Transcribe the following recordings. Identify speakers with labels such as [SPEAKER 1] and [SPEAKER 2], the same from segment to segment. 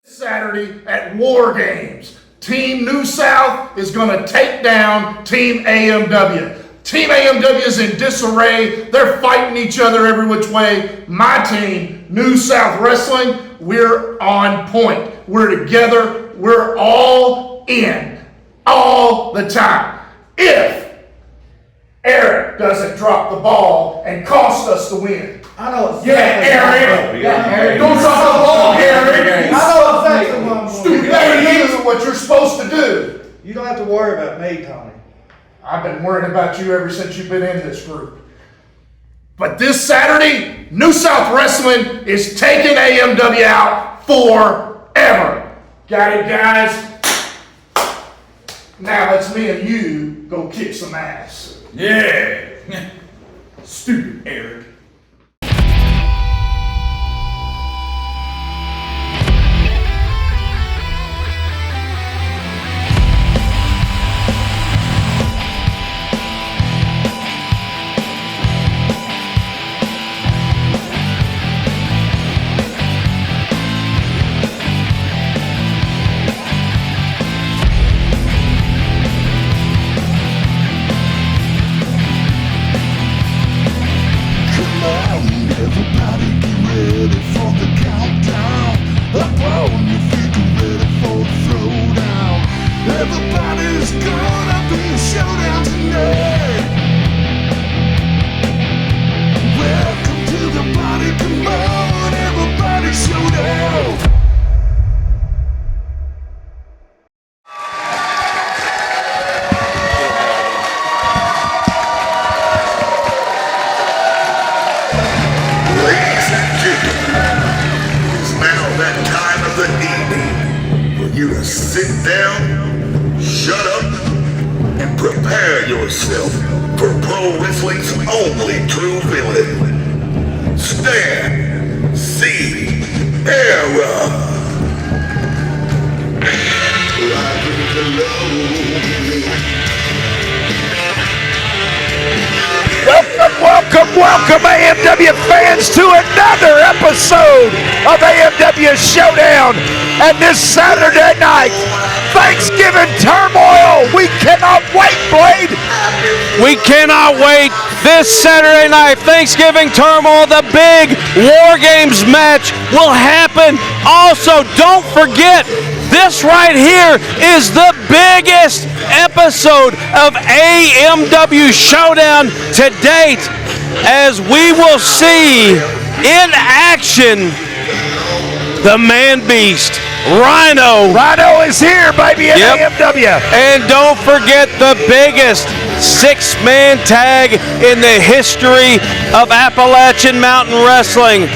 [SPEAKER 1] Saturday at War Games, Team New South is going to take down Team AMW. Team AMW is in disarray. They're fighting each other every which way. My team, New South Wrestling, we're on point. We're together. We're all in all the time. If Eric doesn't drop the ball and cost us the win.
[SPEAKER 2] I know it's
[SPEAKER 1] Eric.
[SPEAKER 2] Eric.
[SPEAKER 1] Don't drop the ball, Eric.
[SPEAKER 2] I know exactly what I'm going to do.
[SPEAKER 1] That is what you're supposed to do.
[SPEAKER 2] You don't have to worry about me, Tony.
[SPEAKER 1] I've been worrying about you ever since you've been in this group. But this Saturday, New South Wrestling is taking AMW out forever. Got it, guys? Now let's me and you go kick some ass.
[SPEAKER 3] Yeah. Stupid Eric.
[SPEAKER 4] Everybody's gonna be a showdown tonight. Welcome to the party, come on, everybody showdown. Ladies and gentlemen, it's now that time of the evening for you to sit down, shut up, and prepare yourself for pro wrestling's only true villain. Stan C. Era.
[SPEAKER 5] Welcome, AMW fans, to another episode of AMW Showdown. And this Saturday night, Thanksgiving turmoil. We cannot wait, Blade.
[SPEAKER 6] We cannot wait. This Saturday night, Thanksgiving turmoil, the big War Games match will happen. Also, don't forget, this right here is the biggest episode of AMW Showdown to date, as we will see in action the man beast, Rhyno.
[SPEAKER 5] Rhyno is here, baby, at AMW.
[SPEAKER 6] And don't forget the biggest six-man tag in the history of Appalachian Mountain Wrestling.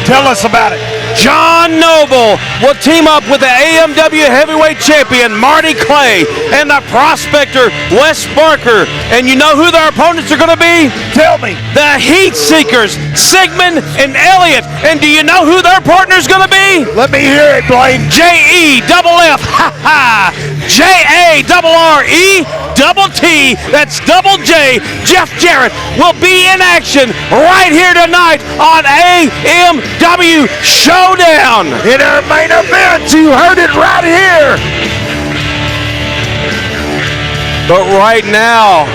[SPEAKER 5] Tell us about it.
[SPEAKER 6] John Noble will team up with the AMW Heavyweight Champion Marty Clay and the Prospector Wes Barker. And you know who their opponents are going to be?
[SPEAKER 5] Tell me.
[SPEAKER 6] The Heat Seekers, Sigmund and Elliott. And do you know who their partner's going to be?
[SPEAKER 5] Let me hear it, Blade.
[SPEAKER 6] J-E-F-F, ha-ha, J-A-R-R-E, double T, that's double J. Jeff Jarrett will be in action right here tonight on AMW Showdown.
[SPEAKER 5] In our main event, you heard it right here.
[SPEAKER 6] But right now,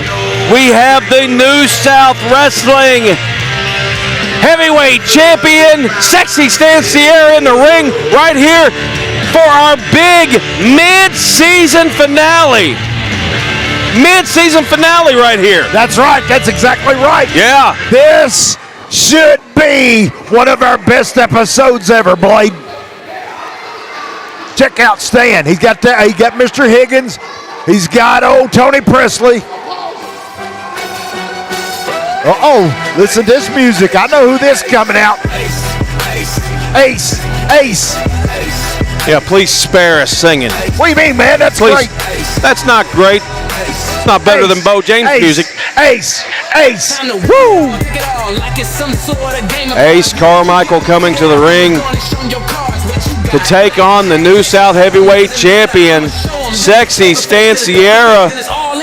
[SPEAKER 6] we have the New South Wrestling Heavyweight Champion, Sexy Stan Sierra, in the ring right here for our big mid-season finale. Mid-season finale right here.
[SPEAKER 5] That's right. That's exactly right.
[SPEAKER 6] Yeah.
[SPEAKER 5] This should be one of our best episodes ever, Blade. Check out Stan. He's got that. He got Mr. Higgins. He's got old Tony Presley. Listen to this music. I know who this coming out. Ace.
[SPEAKER 6] Yeah, please spare us singing.
[SPEAKER 5] What do you mean, man? That's great.
[SPEAKER 6] That's not great. It's not better than Bo James music.
[SPEAKER 5] Ace. Woo!
[SPEAKER 6] Ace Carmichael coming to the ring to take on the New South Heavyweight Champion, Sexy Stanciera.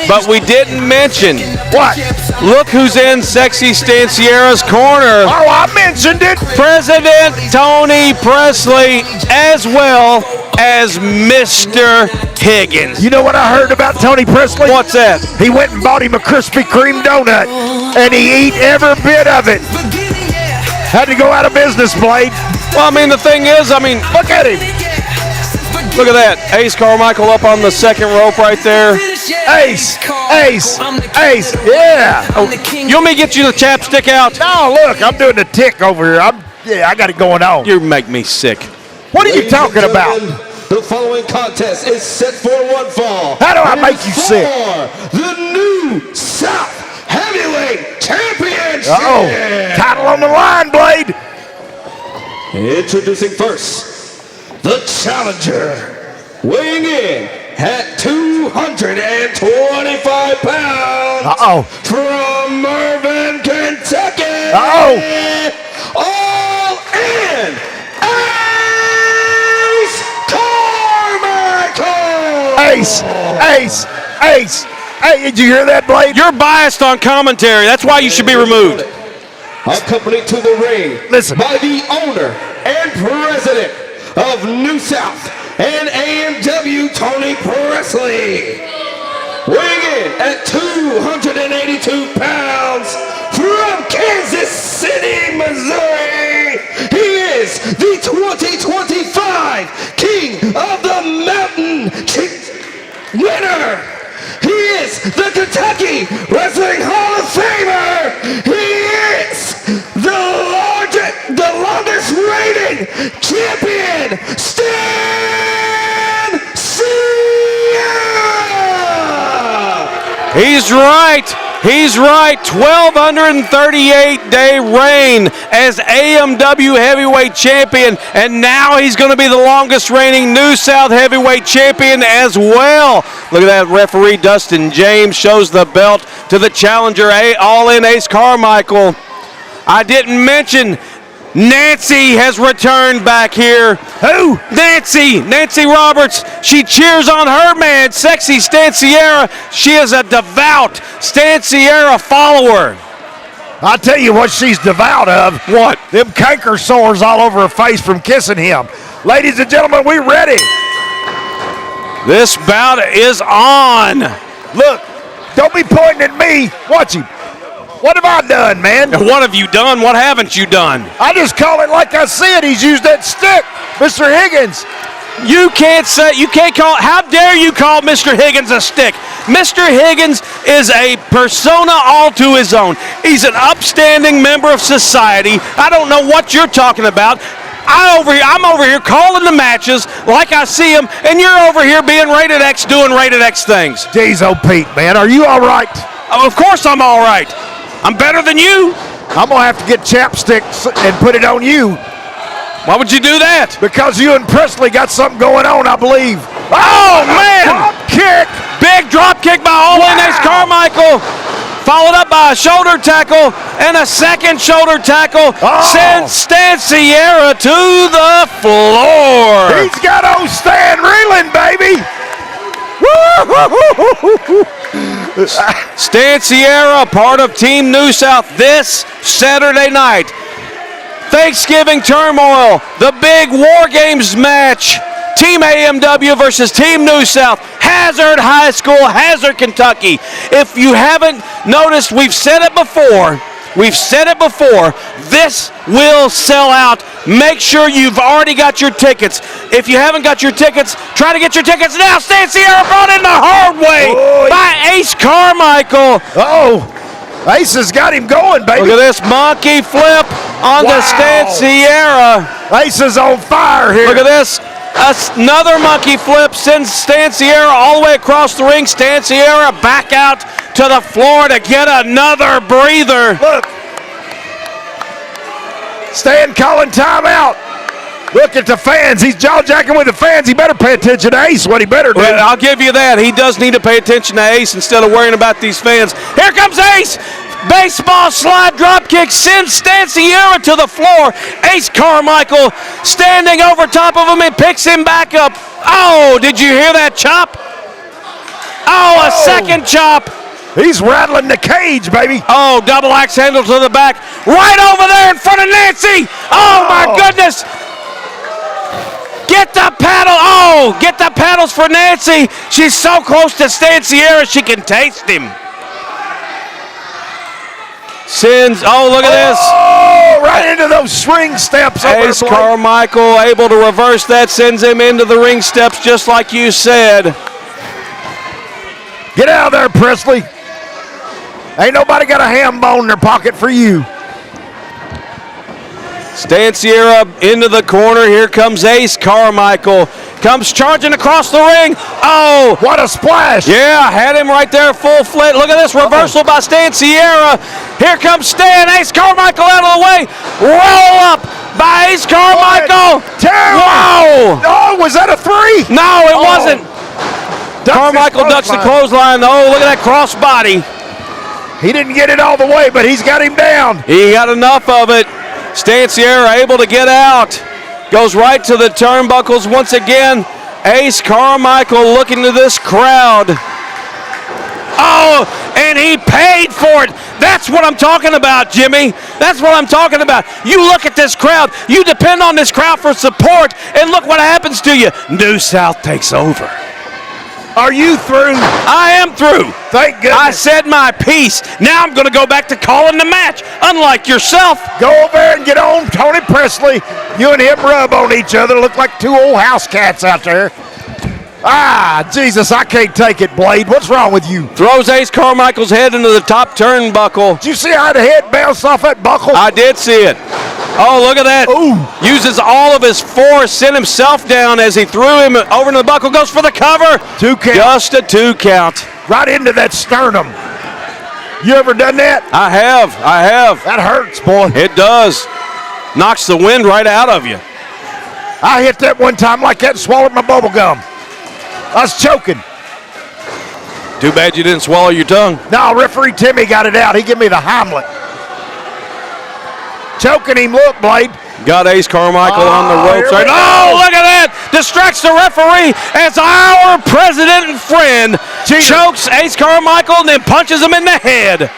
[SPEAKER 6] But we didn't mention.
[SPEAKER 5] What?
[SPEAKER 6] Look who's in Sexy Stanciera's corner.
[SPEAKER 5] Oh, I mentioned it.
[SPEAKER 6] President Tony Presley, as well as Mr. Higgins.
[SPEAKER 5] You know what I heard about Tony Presley?
[SPEAKER 6] What's that?
[SPEAKER 5] He went and bought him a Krispy Kreme donut, and he ate every bit of it. Had to go out of business, Blade.
[SPEAKER 6] Well, I mean, the thing is,
[SPEAKER 5] Look at him.
[SPEAKER 6] look at that. Ace Carmichael up on the second rope right there.
[SPEAKER 5] Ace, yeah.
[SPEAKER 6] You want me to get you the chapstick out?
[SPEAKER 5] No, look, I'm doing the tick over here. I got it going on.
[SPEAKER 6] You make me sick.
[SPEAKER 5] What are you talking about?
[SPEAKER 7] The following contest is set for one fall.
[SPEAKER 5] How do I make you sick?
[SPEAKER 7] For the New South Heavyweight Championship.
[SPEAKER 5] Uh-oh. Title on the line, Blade.
[SPEAKER 7] Introducing first, the challenger, weighing in at 225 pounds.
[SPEAKER 5] Uh-oh.
[SPEAKER 7] From Mervyn, Kentucky.
[SPEAKER 5] Uh-oh.
[SPEAKER 7] All in.
[SPEAKER 5] Ace. Hey, did you hear that, Blade?
[SPEAKER 6] You're biased on commentary. That's why you should be removed.
[SPEAKER 7] Accompanied to the ring
[SPEAKER 5] Listen.
[SPEAKER 7] by the owner and president of New South and AMW, Tony Presley. Weighing in at 282 pounds from Kansas City, Missouri. He is the 2025 King of the Mountain winner. He is the Kentucky Wrestling Hall of Famer. He is the longest reigning champion, Stanciera.
[SPEAKER 6] He's right. 1,238-day reign as AMW Heavyweight Champion, and now he's going to be the longest reigning New South Heavyweight Champion as well. Look at that. Referee Dustin James shows the belt to the challenger, All In Ace Carmichael. I didn't mention Nancy has returned back here.
[SPEAKER 5] Who?
[SPEAKER 6] Nancy Roberts. She cheers on her man, Sexy Stanciera. She is a devout Stanciera follower.
[SPEAKER 5] I'll tell you what she's devout of.
[SPEAKER 6] What?
[SPEAKER 5] Them canker sores all over her face from kissing him. Ladies and gentlemen, we ready.
[SPEAKER 6] This bout is on.
[SPEAKER 5] Look, don't be pointing at me. Watch him. What have I done, man?
[SPEAKER 6] What have you done? What haven't you done?
[SPEAKER 5] I just call it like I see it. He's used that stick, Mr. Higgins.
[SPEAKER 6] You can't call, how dare you call Mr. Higgins a stick? Mr. Higgins is a persona all to his own. He's an upstanding member of society. I don't know what you're talking about. I'm over here calling the matches like I see them, and you're over here being rated X, doing rated X things.
[SPEAKER 5] Jeez, oh Pete, man, are you all right?
[SPEAKER 6] Oh, of course I'm all right. I'm better than you.
[SPEAKER 5] I'm going to have to get chapsticks and put it on you.
[SPEAKER 6] Why would you do that?
[SPEAKER 5] Because you and Presley got something going on, I believe.
[SPEAKER 6] Oh, man!
[SPEAKER 5] Drop kick!
[SPEAKER 6] Big drop kick by All In Ace Carmichael. Followed up by a shoulder tackle and a second shoulder tackle. Sends Stanciera to the floor.
[SPEAKER 5] He's got old Stan reeling, baby.
[SPEAKER 6] Stanciera, part of Team New South this Saturday night. Thanksgiving Turmoil, the big War Games match. Team AMW versus Team New South, Hazard High School, Hazard, Kentucky. If you haven't noticed, we've said it before. This will sell out. Make sure you've already got your tickets. If you haven't got your tickets, try to get your tickets now. Stanciera brought in the hard way by Ace Carmichael.
[SPEAKER 5] Ace has got him going, baby.
[SPEAKER 6] Look at this monkey flip on the Stanciera.
[SPEAKER 5] Ace is on fire here.
[SPEAKER 6] Look at this. Another monkey flip sends Stanciera all the way across the ring. Stanciera back out to the floor to get another breather.
[SPEAKER 5] Look. Stan calling timeout. Look at the fans. He's jaw-jacking with the fans. He better pay attention to Ace, what he better do.
[SPEAKER 6] Well, I'll give you that. He does need to pay attention to Ace instead of worrying about these fans. Here comes Ace. Baseball slide drop kick sends Stanciera to the floor. Ace Carmichael standing over top of him and picks him back up. Oh, did you hear that chop? Oh, a second chop.
[SPEAKER 5] He's rattling the cage, baby.
[SPEAKER 6] Oh, double axe handle to the back. Right over there in front of Nancy. Oh, my goodness. Get the paddle. Oh, get the paddles for Nancy. She's so close to Stanciera, she can taste him. Sends, oh, look at this.
[SPEAKER 5] Oh, right into those swing steps.
[SPEAKER 6] Ace Carmichael able to reverse that, sends him into the ring steps just like you said.
[SPEAKER 5] Get out of there, Presley. Ain't nobody got a ham bone in their pocket for you.
[SPEAKER 6] Stanciera into the corner. Here comes Ace Carmichael. Comes charging across the ring. Oh,
[SPEAKER 5] what a splash.
[SPEAKER 6] Yeah, had him right there full flat. Look at this reversal by Stanciera. Here comes Stan. Ace Carmichael out of the way. Roll up by Ace Carmichael. Wow.
[SPEAKER 5] Oh, was that a 3?
[SPEAKER 6] No, it wasn't. Carmichael ducks the clothesline. Oh, look at that crossbody.
[SPEAKER 5] He didn't get it all the way, but he's got him down.
[SPEAKER 6] He got enough of it. Stanciera able to get out. Goes right to the turnbuckles once again. Ace Carmichael looking to this crowd. Oh, and he paid for it. That's what I'm talking about, Jimmy. That's what I'm talking about. You look at this crowd. You depend on this crowd for support, and look what happens to you. New South takes over.
[SPEAKER 5] Are you through?
[SPEAKER 6] I am through.
[SPEAKER 5] Thank goodness.
[SPEAKER 6] I said my piece. Now I'm going to go back to calling the match, unlike yourself.
[SPEAKER 5] Go over there and get on Tony Presley. You and him rub on each other. Look like 2 old house cats out there. Ah, Jesus, I can't take it, Blade. What's wrong with you?
[SPEAKER 6] Throws Ace Carmichael's head into the top turnbuckle.
[SPEAKER 5] Did you see how the head bounced off that buckle?
[SPEAKER 6] I did see it. Oh, look at that.
[SPEAKER 5] Ooh.
[SPEAKER 6] Uses all of his force, sent himself down as he threw him over to the buckle. Goes for the cover.
[SPEAKER 5] 2 count.
[SPEAKER 6] Just a 2 count.
[SPEAKER 5] Right into that sternum. You ever done that?
[SPEAKER 6] I have.
[SPEAKER 5] That hurts, boy.
[SPEAKER 6] It does. Knocks the wind right out of you.
[SPEAKER 5] I hit that one time like that and swallowed my bubble gum. I was choking.
[SPEAKER 6] Too bad you didn't swallow your tongue.
[SPEAKER 5] No, referee Timmy got it out. He gave me the Heimlich. Choking him, look, Blade.
[SPEAKER 6] Got Ace Carmichael on the ropes.
[SPEAKER 5] Right.
[SPEAKER 6] Oh, look at that. Distracts the referee as our president and friend chokes Ace Carmichael and then punches him in the head.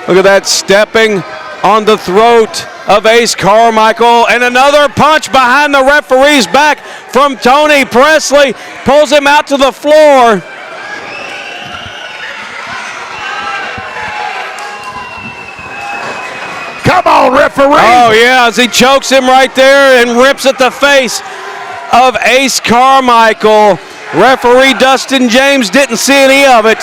[SPEAKER 6] Look at that, stepping on the throat of Ace Carmichael, and another punch behind the referee's back from Tony Presley. Pulls him out to the floor.
[SPEAKER 5] Come on, referee.
[SPEAKER 6] Oh, yeah, as he chokes him right there and rips at the face of Ace Carmichael. Referee Dustin James didn't see any of it.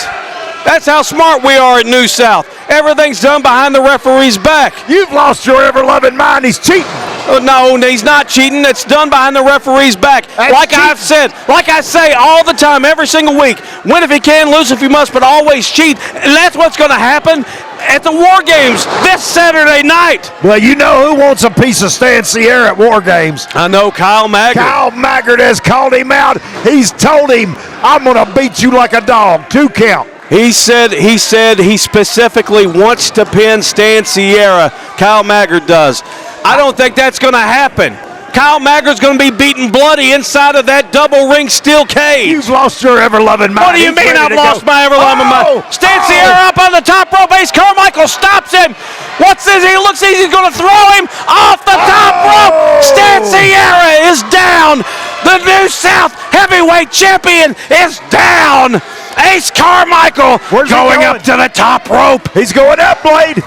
[SPEAKER 6] That's how smart we are at New South. Everything's done behind the referee's back.
[SPEAKER 5] You've lost your ever-loving mind. He's cheating.
[SPEAKER 6] Oh, no, he's not cheating. It's done behind the referee's back. Like I say all the time, every single week, win if you can, lose if you must, but always cheat. And that's what's going to happen at the War Games this Saturday night.
[SPEAKER 5] Well, you know who wants a piece of Stanciera at War Games?
[SPEAKER 6] I know, Kyle Maggart.
[SPEAKER 5] Kyle Maggart has called him out. He's told him, I'm going to beat you like a dog. 2 count.
[SPEAKER 6] He said he specifically wants to pin Stanciera. Kyle Maggart does. I don't think that's going to happen. Kyle Maggart's going to be beaten bloody inside of that double ring steel cage.
[SPEAKER 5] You've lost your ever-loving mind.
[SPEAKER 6] What do you mean I've lost my ever-loving mind? Stanciera up on the top rope. Ace Carmichael stops him. What's this? He looks like he's going to throw him off the top rope. Stanciera is down. The New South Heavyweight Champion is down. Ace Carmichael going up to the top rope.
[SPEAKER 5] He's going up, Blade.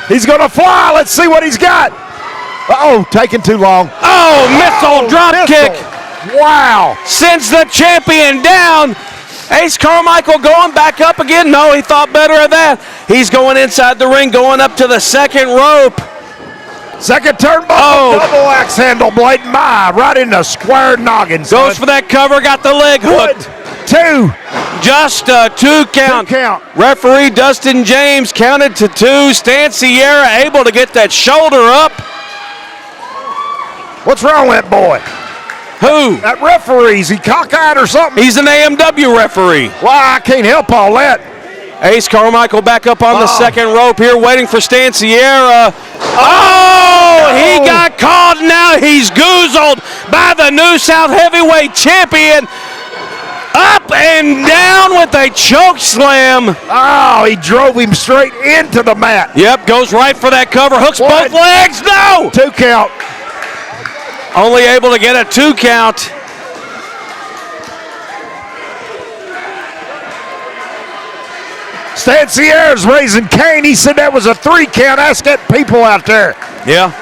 [SPEAKER 5] He's going to fly. Let's see what he's got. Uh-oh, taking too long.
[SPEAKER 6] Oh, missile drop kick.
[SPEAKER 5] Wow.
[SPEAKER 6] Sends the champion down. Ace Carmichael going back up again. No, he thought better of that. He's going inside the ring, going up to the second rope.
[SPEAKER 5] Second turnbuckle, double axe handle, Blade. Right in the square noggin.
[SPEAKER 6] Goes for that cover, got the leg hooked.
[SPEAKER 5] 2.
[SPEAKER 6] Just a 2 count.
[SPEAKER 5] 2 count.
[SPEAKER 6] Referee Dustin James counted to 2. Stanciera able to get that shoulder up.
[SPEAKER 5] What's wrong with that boy?
[SPEAKER 6] Who?
[SPEAKER 5] That referee's he cockeyed or something?
[SPEAKER 6] He's an AMW referee.
[SPEAKER 5] Why, I can't help all that.
[SPEAKER 6] Ace Carmichael back up on the second rope here, waiting for Stanciera. Oh, he got caught. Now he's goozled by the New South Heavyweight Champion. Up and down with a choke slam.
[SPEAKER 5] Oh, he drove him straight into the mat.
[SPEAKER 6] Yep, goes right for that cover. Hooks both legs. No!
[SPEAKER 5] 2 count.
[SPEAKER 6] Only able to get a 2 count.
[SPEAKER 5] Stanciera's raising Cain. He said that was a 3 count. Ask that people out there.
[SPEAKER 6] Yeah.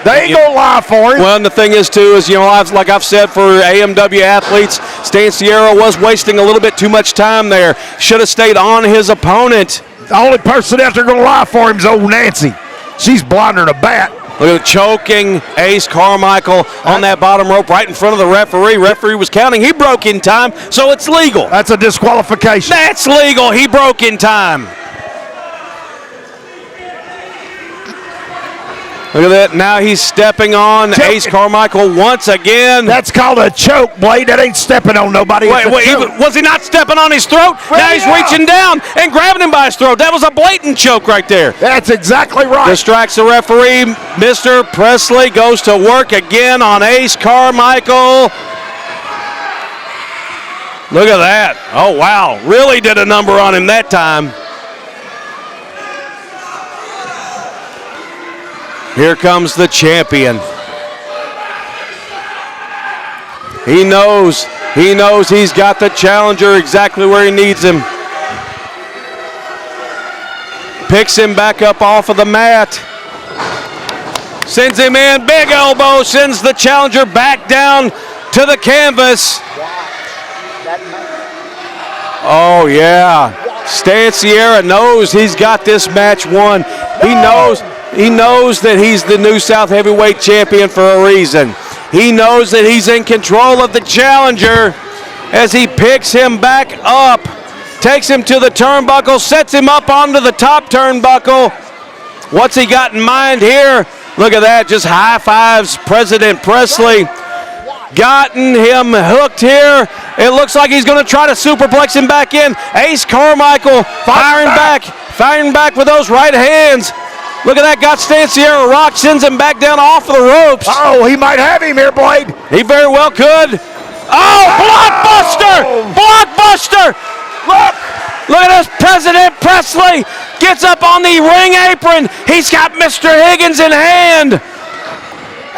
[SPEAKER 5] They ain't gonna lie for him.
[SPEAKER 6] Well, and the thing is, too, is, like I've said for AMW athletes, Stanciera was wasting a little bit too much time there. Should have stayed on his opponent.
[SPEAKER 5] The only person out there gonna lie for him is old Nancy. She's blinding a bat.
[SPEAKER 6] Look at the choking Ace Carmichael on that bottom rope right in front of the referee. Referee was counting. He broke in time, so it's legal.
[SPEAKER 5] That's a disqualification.
[SPEAKER 6] That's legal. He broke in time. Look at that. Now he's stepping on Ace Carmichael once again.
[SPEAKER 5] That's called a choke, Blade. That ain't stepping on nobody.
[SPEAKER 6] Wait, was he not stepping on his throat? Now he's reaching down and grabbing him by his throat. That was a blatant choke right there.
[SPEAKER 5] That's exactly right.
[SPEAKER 6] Distracts the referee. Mr. Presley goes to work again on Ace Carmichael. Look at that. Oh, wow. Really did a number on him that time. Here comes the champion. He knows he's got the challenger exactly where he needs him. Picks him back up off of the mat. Sends him in, big elbow, sends the challenger back down to the canvas. Oh yeah, Stanciera knows he's got this match won. He knows that he's the New South Heavyweight Champion for a reason. He knows that he's in control of the challenger as he picks him back up, takes him to the turnbuckle, sets him up onto the top turnbuckle. What's he got in mind here? Look at that, just high fives President Presley. Gotten him hooked here. It looks like he's going to try to superplex him back in. Ace Carmichael firing back with those right hands. Look at that, got Stanciera rocked, sends him back down off of the ropes.
[SPEAKER 5] Oh, he might have him here, Blade.
[SPEAKER 6] He very well could. Oh, blockbuster! Blockbuster! Look at this, President Presley gets up on the ring apron. He's got Mr. Higgins in hand.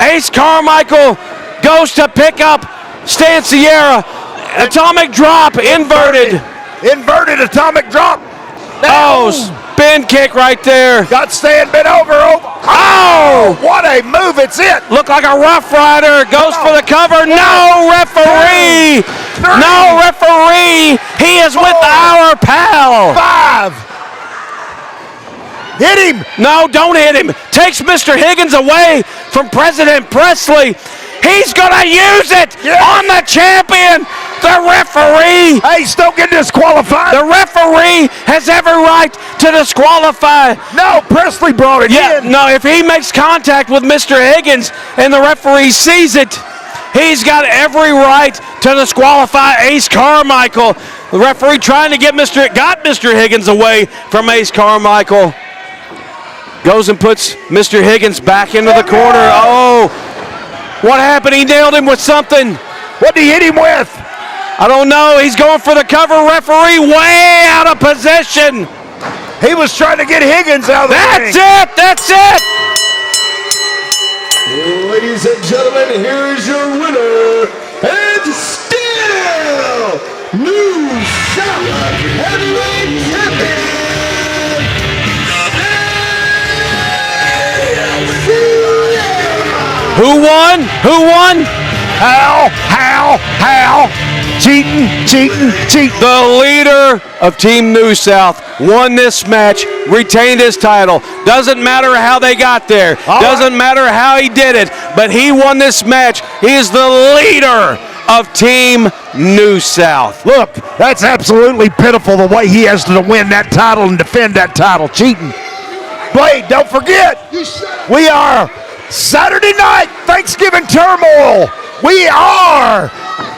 [SPEAKER 6] Ace Carmichael goes to pick up Stanciera. Atomic drop, inverted.
[SPEAKER 5] Inverted atomic drop.
[SPEAKER 6] Oh, spin kick right there.
[SPEAKER 5] Got Stan bent over. Oh, what a move. It's it.
[SPEAKER 6] Looked like a Rough Rider. Goes for the cover. No referee. No referee. He is with our pal.
[SPEAKER 5] 5. Hit him.
[SPEAKER 6] No, don't hit him. Takes Mr. Higgins away from President Presley. He's going to use it on the champion. The referee.
[SPEAKER 5] Ace, don't get disqualified.
[SPEAKER 6] The referee has every right to disqualify.
[SPEAKER 5] No, Presley brought it in.
[SPEAKER 6] No, if he makes contact with Mr. Higgins and the referee sees it, he's got every right to disqualify Ace Carmichael. The referee trying to get Mr. Higgins away from Ace Carmichael. Goes and puts Mr. Higgins back into the corner. Oh, what happened? He nailed him with something.
[SPEAKER 5] What did he hit him with?
[SPEAKER 6] I don't know. He's going for the cover. Referee way out of position.
[SPEAKER 5] He was trying to get Higgins out of the ring.
[SPEAKER 6] That's it.
[SPEAKER 7] Ladies and gentlemen, here is your winner, and still New South Heavyweight Champion.
[SPEAKER 6] Who won?
[SPEAKER 5] How? Cheating.
[SPEAKER 6] The leader of Team New South won this match, retained his title. Doesn't matter how they got there. Doesn't matter how he did it, but he won this match. He is the leader of Team New South.
[SPEAKER 5] Look, that's absolutely pitiful the way he has to win that title and defend that title. Cheating. Blade, don't forget, we are Saturday night Thanksgiving Turmoil. We are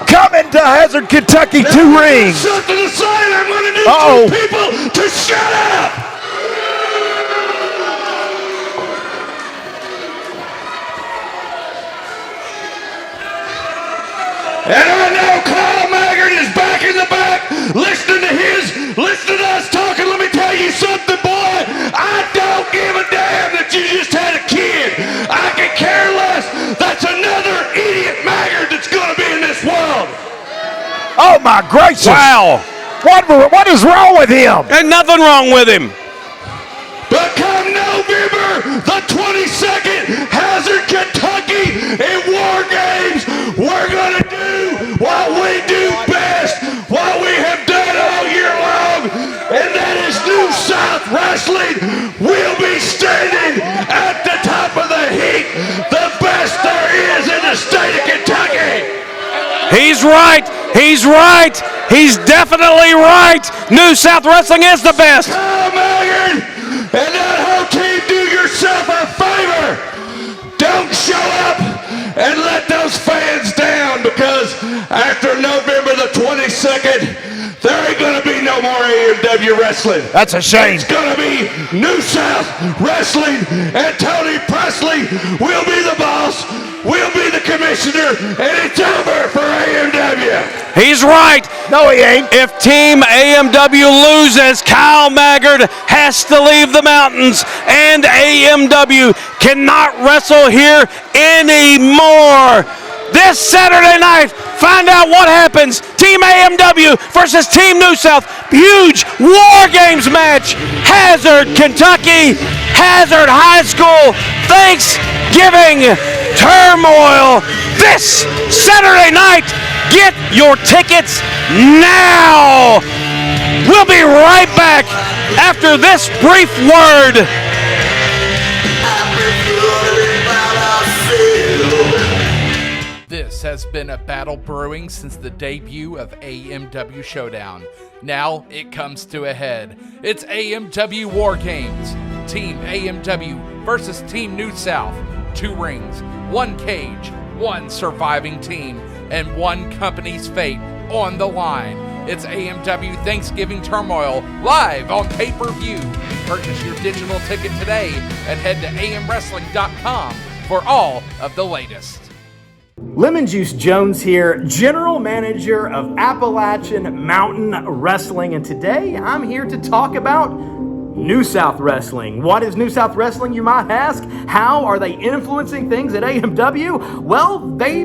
[SPEAKER 5] coming to Hazard, Kentucky, 2 rings.
[SPEAKER 4] Something to say, and I'm going to need
[SPEAKER 5] Uh-oh.
[SPEAKER 4] you people to shut up. And I know Kyle Maggard is back in the back, listening to us talking. Let me tell you something, boy. I don't give a damn that you just had a kid. I can care less. That's another idiot Maggard that's going to be in this world.
[SPEAKER 5] Oh, my gracious.
[SPEAKER 6] Wow.
[SPEAKER 5] What is wrong with him?
[SPEAKER 6] Ain't nothing wrong with him.
[SPEAKER 4] But come November the 22nd, Hazard, Kentucky, in War Games, we're going to do what we do best, what we have done all year long, and that is New South Wrestling. We'll be standing at the top of the heap, the best there is in the state of Kentucky.
[SPEAKER 6] He's right. He's right. He's definitely right. New South Wrestling is the best.
[SPEAKER 4] Kyle Maggard and that whole team, do yourself a favor. Don't show up and let those fans down, because after November the 22nd, there ain't going to be no more AMW wrestling.
[SPEAKER 5] That's a shame.
[SPEAKER 4] It's going to be New South Wrestling, and Tony Presley will be the boss, will be the commissioner, and it's over for AMW.
[SPEAKER 6] He's right.
[SPEAKER 5] No, he ain't.
[SPEAKER 6] If Team AMW loses, Kyle Maggard has to leave the mountains, and AMW cannot wrestle here anymore. This Saturday night, find out what happens. Team AMW versus Team New South. Huge War Games match. Hazard, Kentucky. Hazard High School. Thanksgiving turmoil. This Saturday night. Get your tickets now. We'll be right back after this brief word.
[SPEAKER 8] This has been a battle brewing since the debut of AMW Showdown. Now it comes to a head. It's AMW War Games. Team AMW versus Team New South. 2 rings, 1 cage, 1 surviving team, and 1 company's fate on the line. It's AMW Thanksgiving Turmoil live on pay-per-view. Purchase your digital ticket today and head to amwrestling.com for all of the latest.
[SPEAKER 9] Lemon Juice Jones here, General Manager of Appalachian Mountain Wrestling, and today I'm here to talk about New South Wrestling. What is New South Wrestling, you might ask? How are they influencing things at AMW? Well, they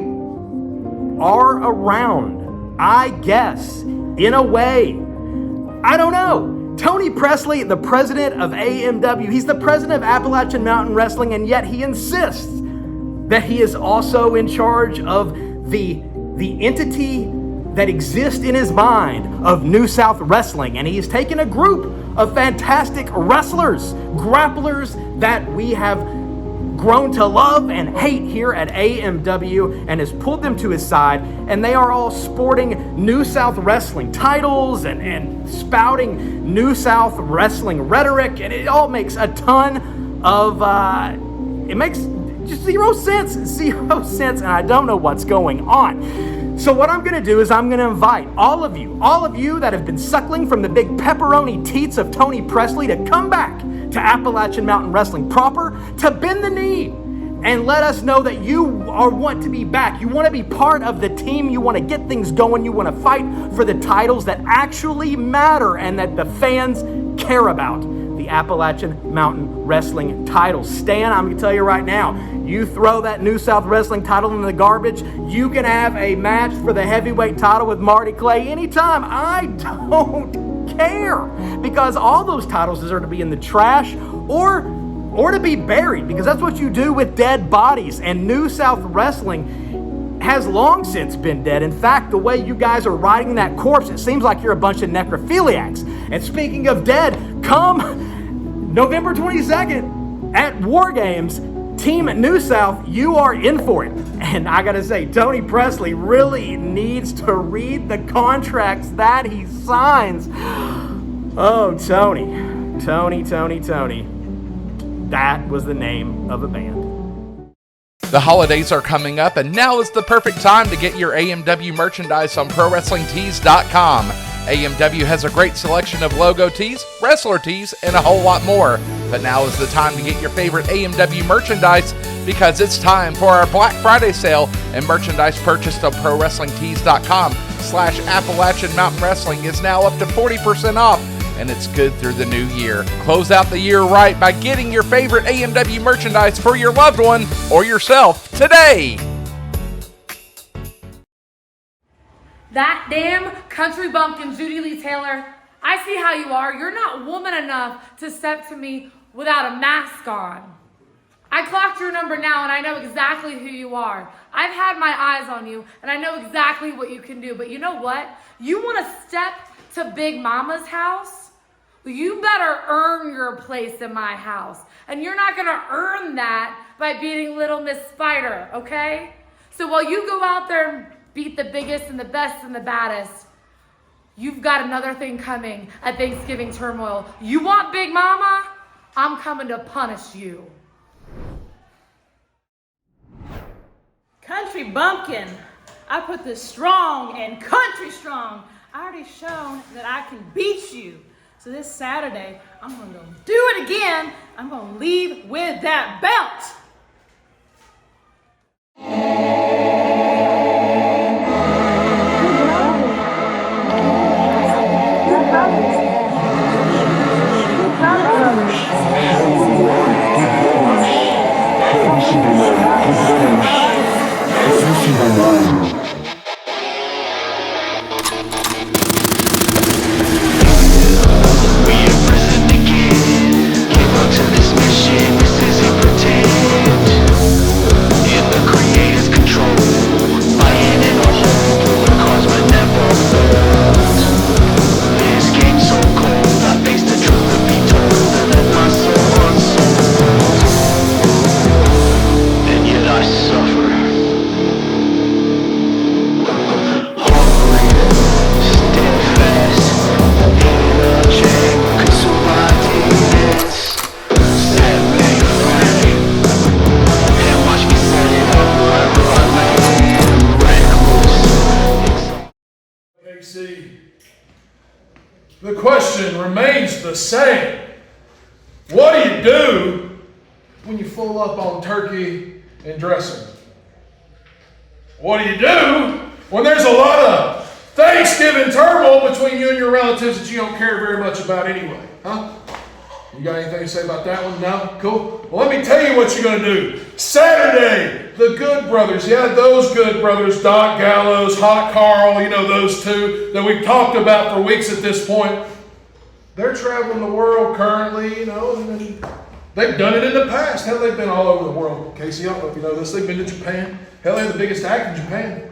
[SPEAKER 9] are around, I guess, in a way. I don't know. Tony Presley, the president of AMW, he's the president of Appalachian Mountain Wrestling, and yet he insists that he is also in charge of the entity that exists in his mind of New South Wrestling. And he has taken a group of fantastic wrestlers, grapplers that we have grown to love and hate here at AMW, and has pulled them to his side, and they are all sporting New South Wrestling titles and spouting New South Wrestling rhetoric, and it all makes a ton of, it makes just zero sense, and I don't know what's going on. So what I'm going to do is I'm going to invite all of you that have been suckling from the big pepperoni teats of Tony Presley to come back to Appalachian Mountain Wrestling proper, to bend the knee and let us know that you want to be back. You want to be part of the team. You want to get things going. You want to fight for the titles that actually matter and that the fans care about. The Appalachian Mountain Wrestling title. Stan, I'm going to tell you right now, you throw that New South Wrestling title in the garbage, you can have a match for the heavyweight title with Marty Clay anytime. I don't care, because all those titles deserve to be in the trash or to be buried, because that's what you do with dead bodies, and New South Wrestling has long since been dead. In fact, the way you guys are riding that corpse, it seems like you're a bunch of necrophiliacs. And speaking of dead, come November 22nd at War Games, Team New South, you are in for it. And I gotta say, Tony Presley really needs to read the contracts that he signs. Oh, Tony. That was the name of a band.
[SPEAKER 8] The holidays are coming up, and now is the perfect time to get your AMW merchandise on ProWrestlingTees.com. AMW has a great selection of logo tees, wrestler tees, and a whole lot more. But now is the time to get your favorite AMW merchandise because it's time for our Black Friday sale, and merchandise purchased on ProWrestlingTees.com/Appalachian Mountain Wrestling is now up to 40% off, and it's good through the new year. Close out the year right by getting your favorite AMW merchandise for your loved one or yourself today.
[SPEAKER 10] That damn country bumpkin Judy Lee Taylor, I see how you are. You're not woman enough to step to me without a mask on. I clocked your number now and I know exactly who you are. I've had my eyes on you and I know exactly what you can do. But you know what? You want to step to Big Mama's house? Well, you better earn your place in my house. And you're not going to earn that by beating Little Miss Spider, okay? So while you go out there and beat the biggest and the best and the baddest, you've got another thing coming at Thanksgiving Turmoil. You want Big Mama? I'm coming to punish you.
[SPEAKER 11] Country bumpkin. I put this strong and country strong. I already shown that I can beat you. So this Saturday, I'm gonna do it again. I'm gonna leave with that belt.
[SPEAKER 1] The question remains the same. What do you do when you full up on turkey and dressing? What do you do when there's a lot of Thanksgiving turmoil between you and your relatives that you don't care very much about anyway? Huh? You got anything to say about that one? No? Cool. Well, let me tell you what you're going to do. Saturday, the Good Brothers. Yeah, those Good Brothers, Doc Gallows, Hot Carl, you know, those two that we've talked about for weeks at this point. They're traveling the world currently, you know, and they've done it in the past. Hell, they've been all over the world. Casey, I don't know if you know this. They've been to Japan. Hell, they're the biggest act in Japan.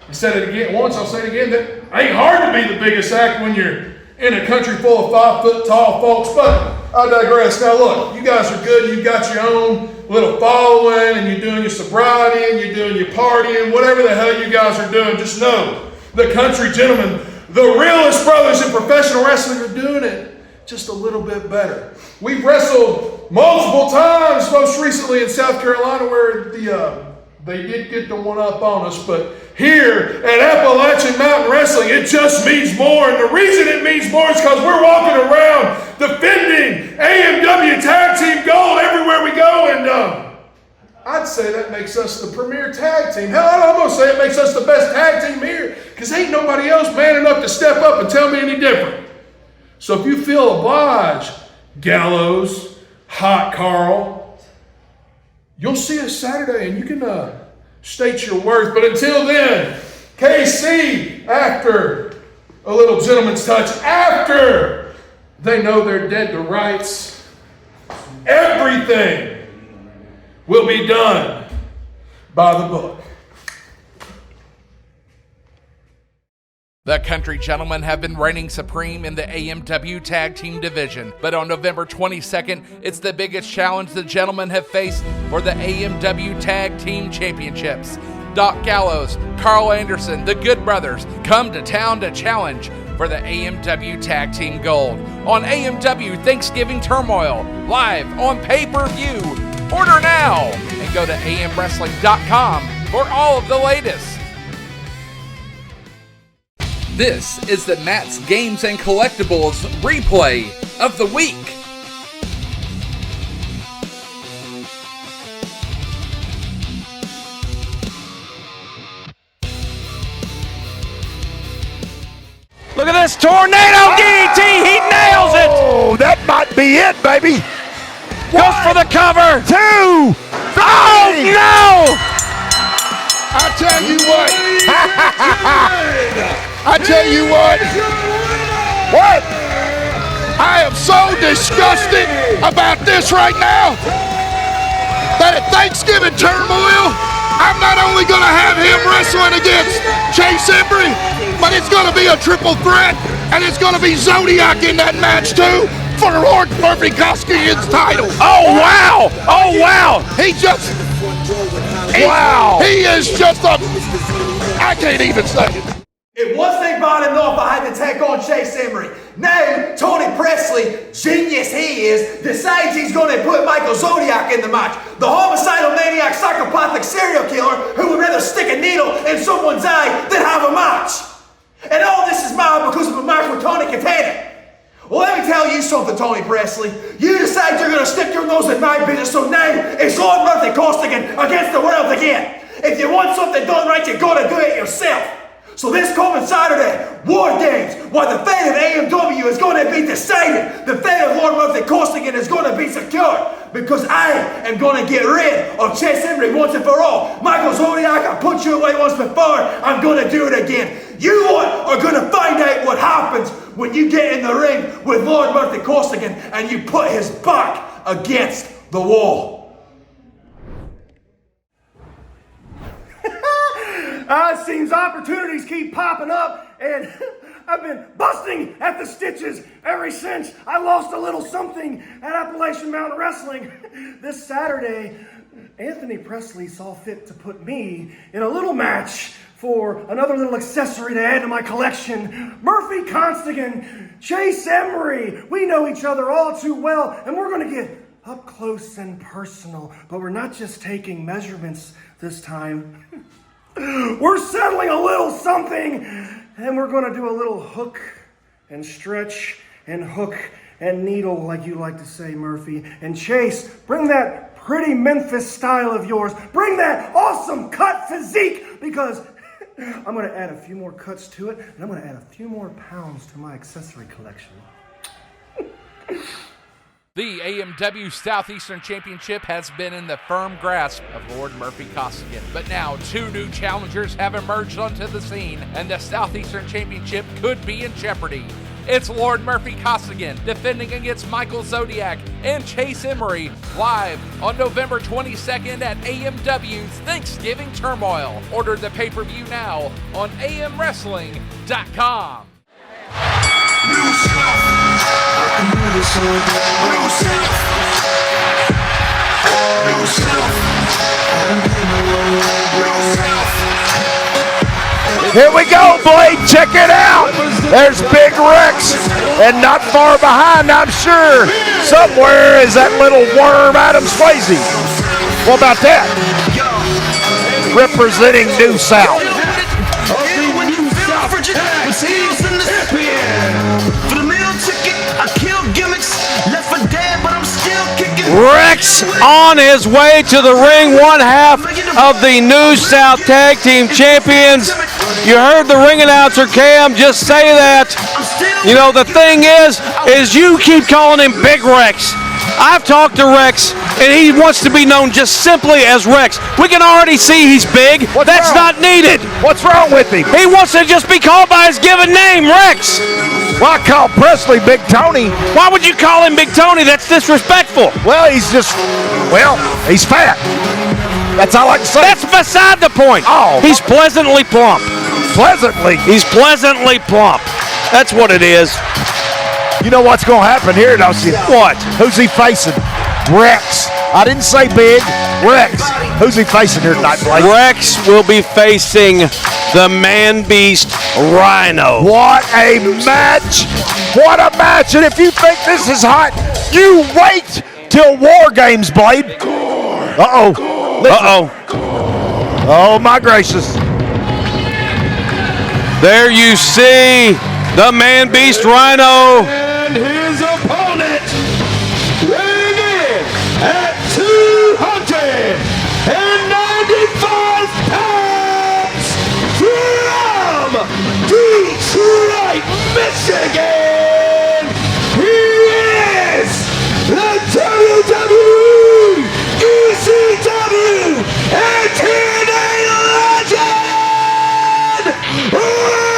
[SPEAKER 1] I said it again once, I'll say it again. That ain't hard to be the biggest act when you're in a country full of 5 foot tall folks, but I digress. Now look, you guys are good. You've got your own little following, and you're doing your sobriety, and you're doing your partying, whatever the hell you guys are doing. Just know, the country gentlemen, the realest brothers in professional wrestling, are doing it just a little bit better. We've wrestled multiple times, most recently in South Carolina, where they did get the one up on us, but here at Appalachian Mountain Wrestling, it just means more. And the reason it means more is because we're walking around defending AMW Tag Team Gold everywhere we go. And I'd say that makes us the premier tag team. Hell, I'd almost say it makes us the best tag team here, because ain't nobody else man enough to step up and tell me any different. So if you feel obliged, Gallows, Hot Carl, you'll see us Saturday and you can state your worth. But until then, KC, after a little gentleman's touch, after they know they're dead to rights, everything will be done by the book.
[SPEAKER 8] The Country Gentlemen have been reigning supreme in the AMW Tag Team Division, but on November 22nd, it's the biggest challenge the Gentlemen have faced for the AMW Tag Team Championships. Doc Gallows, Carl Anderson, the Good Brothers come to town to challenge for the AMW Tag Team Gold on AMW Thanksgiving Turmoil, live on pay-per-view. Order now and and go to amwrestling.com for all of the latest. This is the Matt's Games and Collectibles replay of the week.
[SPEAKER 6] Look at this tornado DDT. He nails it.
[SPEAKER 5] Oh, that might be it, baby.
[SPEAKER 6] Goes for the cover.
[SPEAKER 5] 2, 3.
[SPEAKER 6] Oh, no.
[SPEAKER 1] I tell you what. I tell you what. What? I am so disgusted about this right now that at Thanksgiving Turmoil, I'm not only going to have him wrestling against Chase Embry, but it's going to be a triple threat, and it's going to be Zodiac in that match too for Lord Murphy Koskien's title.
[SPEAKER 6] Oh, wow. Oh, wow.
[SPEAKER 1] He just...
[SPEAKER 6] Wow.
[SPEAKER 1] He is just a... I can't even say it.
[SPEAKER 2] If once they brought him off, I had to take on Chase Embry. Now, Tony Presley, genius he is, decides he's going to put Michael Zodiac in the match. The homicidal maniac, psychopathic serial killer who would rather stick a needle in someone's eye than have a match. And all this is mad because of a match with Tony Katana. Well, let me tell you something, Tony Presley. You decide you're going to stick your nose in my business, so now it's Lord Murphy Costigan against the world again. If you want something done right, you got to do it yourself. So this coming Saturday, War Games, while the fate of AMW is going to be decided, the fate of Lord Murphy Costigan is going to be secured, because I am going to get rid of Chase Embry once and for all. Michael Zodiac, I put you away once before, I'm going to do it again. You are going to find out what happens when you get in the ring with Lord Murphy Costigan and you put his back against the wall. It seems opportunities keep popping up, and I've been busting at the stitches ever since I lost a little something at Appalachian Mountain Wrestling. This Saturday, Anthony Presley saw fit to put me in a little match for another little accessory to add to my collection. Murphy Costigan, Chase Embry. We know each other all too well, and we're going to get up close and personal. But we're not just taking measurements this time. We're settling a little something, and we're going to do a little hook and stretch and hook and needle, like you like to say, Murphy. And Chase, bring that pretty Memphis style of yours. Bring that awesome cut physique, because I'm going to add a few more cuts to it, and I'm going to add a few more pounds to my accessory collection.
[SPEAKER 8] The AMW Southeastern Championship has been in the firm grasp of Lord Murphy Costigan, but now 2 new challengers have emerged onto the scene, and the Southeastern Championship could be in jeopardy. It's Lord Murphy Costigan defending against Michael Zodiac and Chase Embry live on November 22nd at AMW's Thanksgiving Turmoil. Order the pay-per-view now on amwrestling.com.
[SPEAKER 5] Here we go, Blade. Check it out. There's Big Rex. And not far behind, I'm sure, somewhere is that little worm Adam Swayze. What about that? Representing New South.
[SPEAKER 6] Rex on his way to the ring, one half of the New South Tag Team Champions. You heard the ring announcer, Cam, just say that. You know, the thing is you keep calling him Big Rex. I've talked to Rex, and he wants to be known just simply as Rex. We can already see he's big. That's not needed.
[SPEAKER 5] What's wrong with him?
[SPEAKER 6] He wants to just be called by his given name, Rex.
[SPEAKER 5] Well, I call Presley Big Tony.
[SPEAKER 6] Why would you call him Big Tony? That's disrespectful.
[SPEAKER 5] Well, he's fat. That's all I can say.
[SPEAKER 6] That's beside the point.
[SPEAKER 5] Oh.
[SPEAKER 6] He's pleasantly plump.
[SPEAKER 5] He's
[SPEAKER 6] pleasantly plump. That's what it is.
[SPEAKER 5] You know what's going to happen here, don't you?
[SPEAKER 6] What?
[SPEAKER 5] Who's he facing? Rex. I didn't say big. Rex. Who's he facing here tonight, Blake?
[SPEAKER 6] Rex will be facing the man-beast Rhyno.
[SPEAKER 5] What a match. What a match. And if you think this is hot, you wait till War Games, Blade. Uh-oh.
[SPEAKER 6] Uh-oh.
[SPEAKER 5] Oh, my gracious.
[SPEAKER 6] There you see the man beast Rhyno.
[SPEAKER 7] And his opponent, weighing in at 295 pounds from Detroit, Michigan. He is the WWE, ECW, and TNA legend, Rhyno!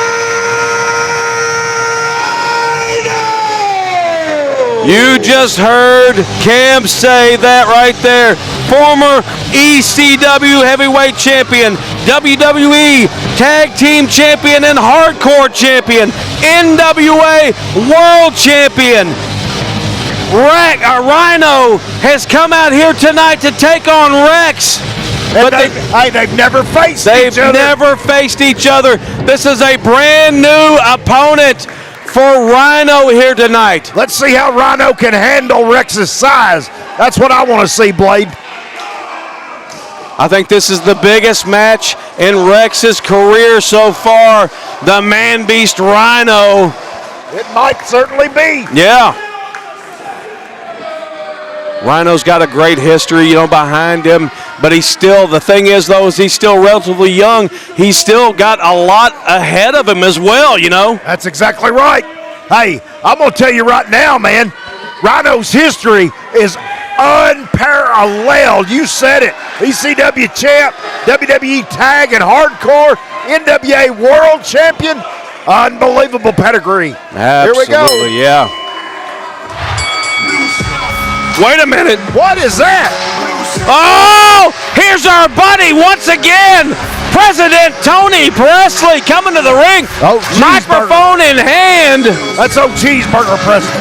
[SPEAKER 6] You just heard Cam say that right there. Former ECW heavyweight champion, WWE tag team champion and hardcore champion, NWA world champion. Rhyno has come out here tonight to take on Rex.
[SPEAKER 5] But they've never faced each other.
[SPEAKER 6] They've never faced each other. This is a brand new opponent for Rhyno here tonight.
[SPEAKER 5] Let's see how Rhyno can handle Rex's size. That's what I want to see, Blade.
[SPEAKER 6] I think this is the biggest match in Rex's career so far. The man beast Rhyno.
[SPEAKER 5] It might certainly be.
[SPEAKER 6] Yeah. Rhyno's got a great history, behind him, but he's still, the thing is, though, is he's still relatively young. He's still got a lot ahead of him as well,
[SPEAKER 5] That's exactly right. Hey, I'm going to tell you right now, man, Rhyno's history is unparalleled. You said it. ECW champ, WWE tag and hardcore, NWA world champion. Unbelievable pedigree.
[SPEAKER 6] Absolutely,
[SPEAKER 5] here we go.
[SPEAKER 6] Yeah. Wait a minute.
[SPEAKER 5] What is that?
[SPEAKER 6] Oh, here's our buddy once again. President Tony Presley coming to the ring.
[SPEAKER 5] Oh,
[SPEAKER 6] microphone in hand.
[SPEAKER 5] That's old cheeseburger Presley.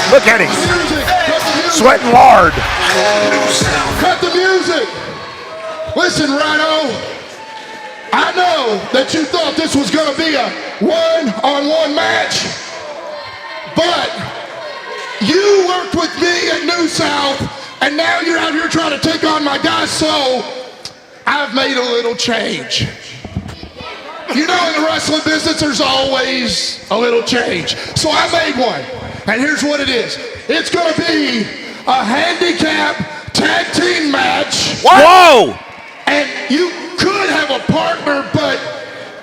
[SPEAKER 5] Look at him. Sweating lard.
[SPEAKER 1] Cut the music. Listen, Rhyno. I know that you thought this was going to be a one-on-one match, but you worked with me at New South, and now you're out here trying to take on my guys, so I've made a little change. In the wrestling business, there's always a little change. So I made one, and here's what it is. It's going to be a handicap tag team match.
[SPEAKER 6] Whoa!
[SPEAKER 1] And you could have a partner, but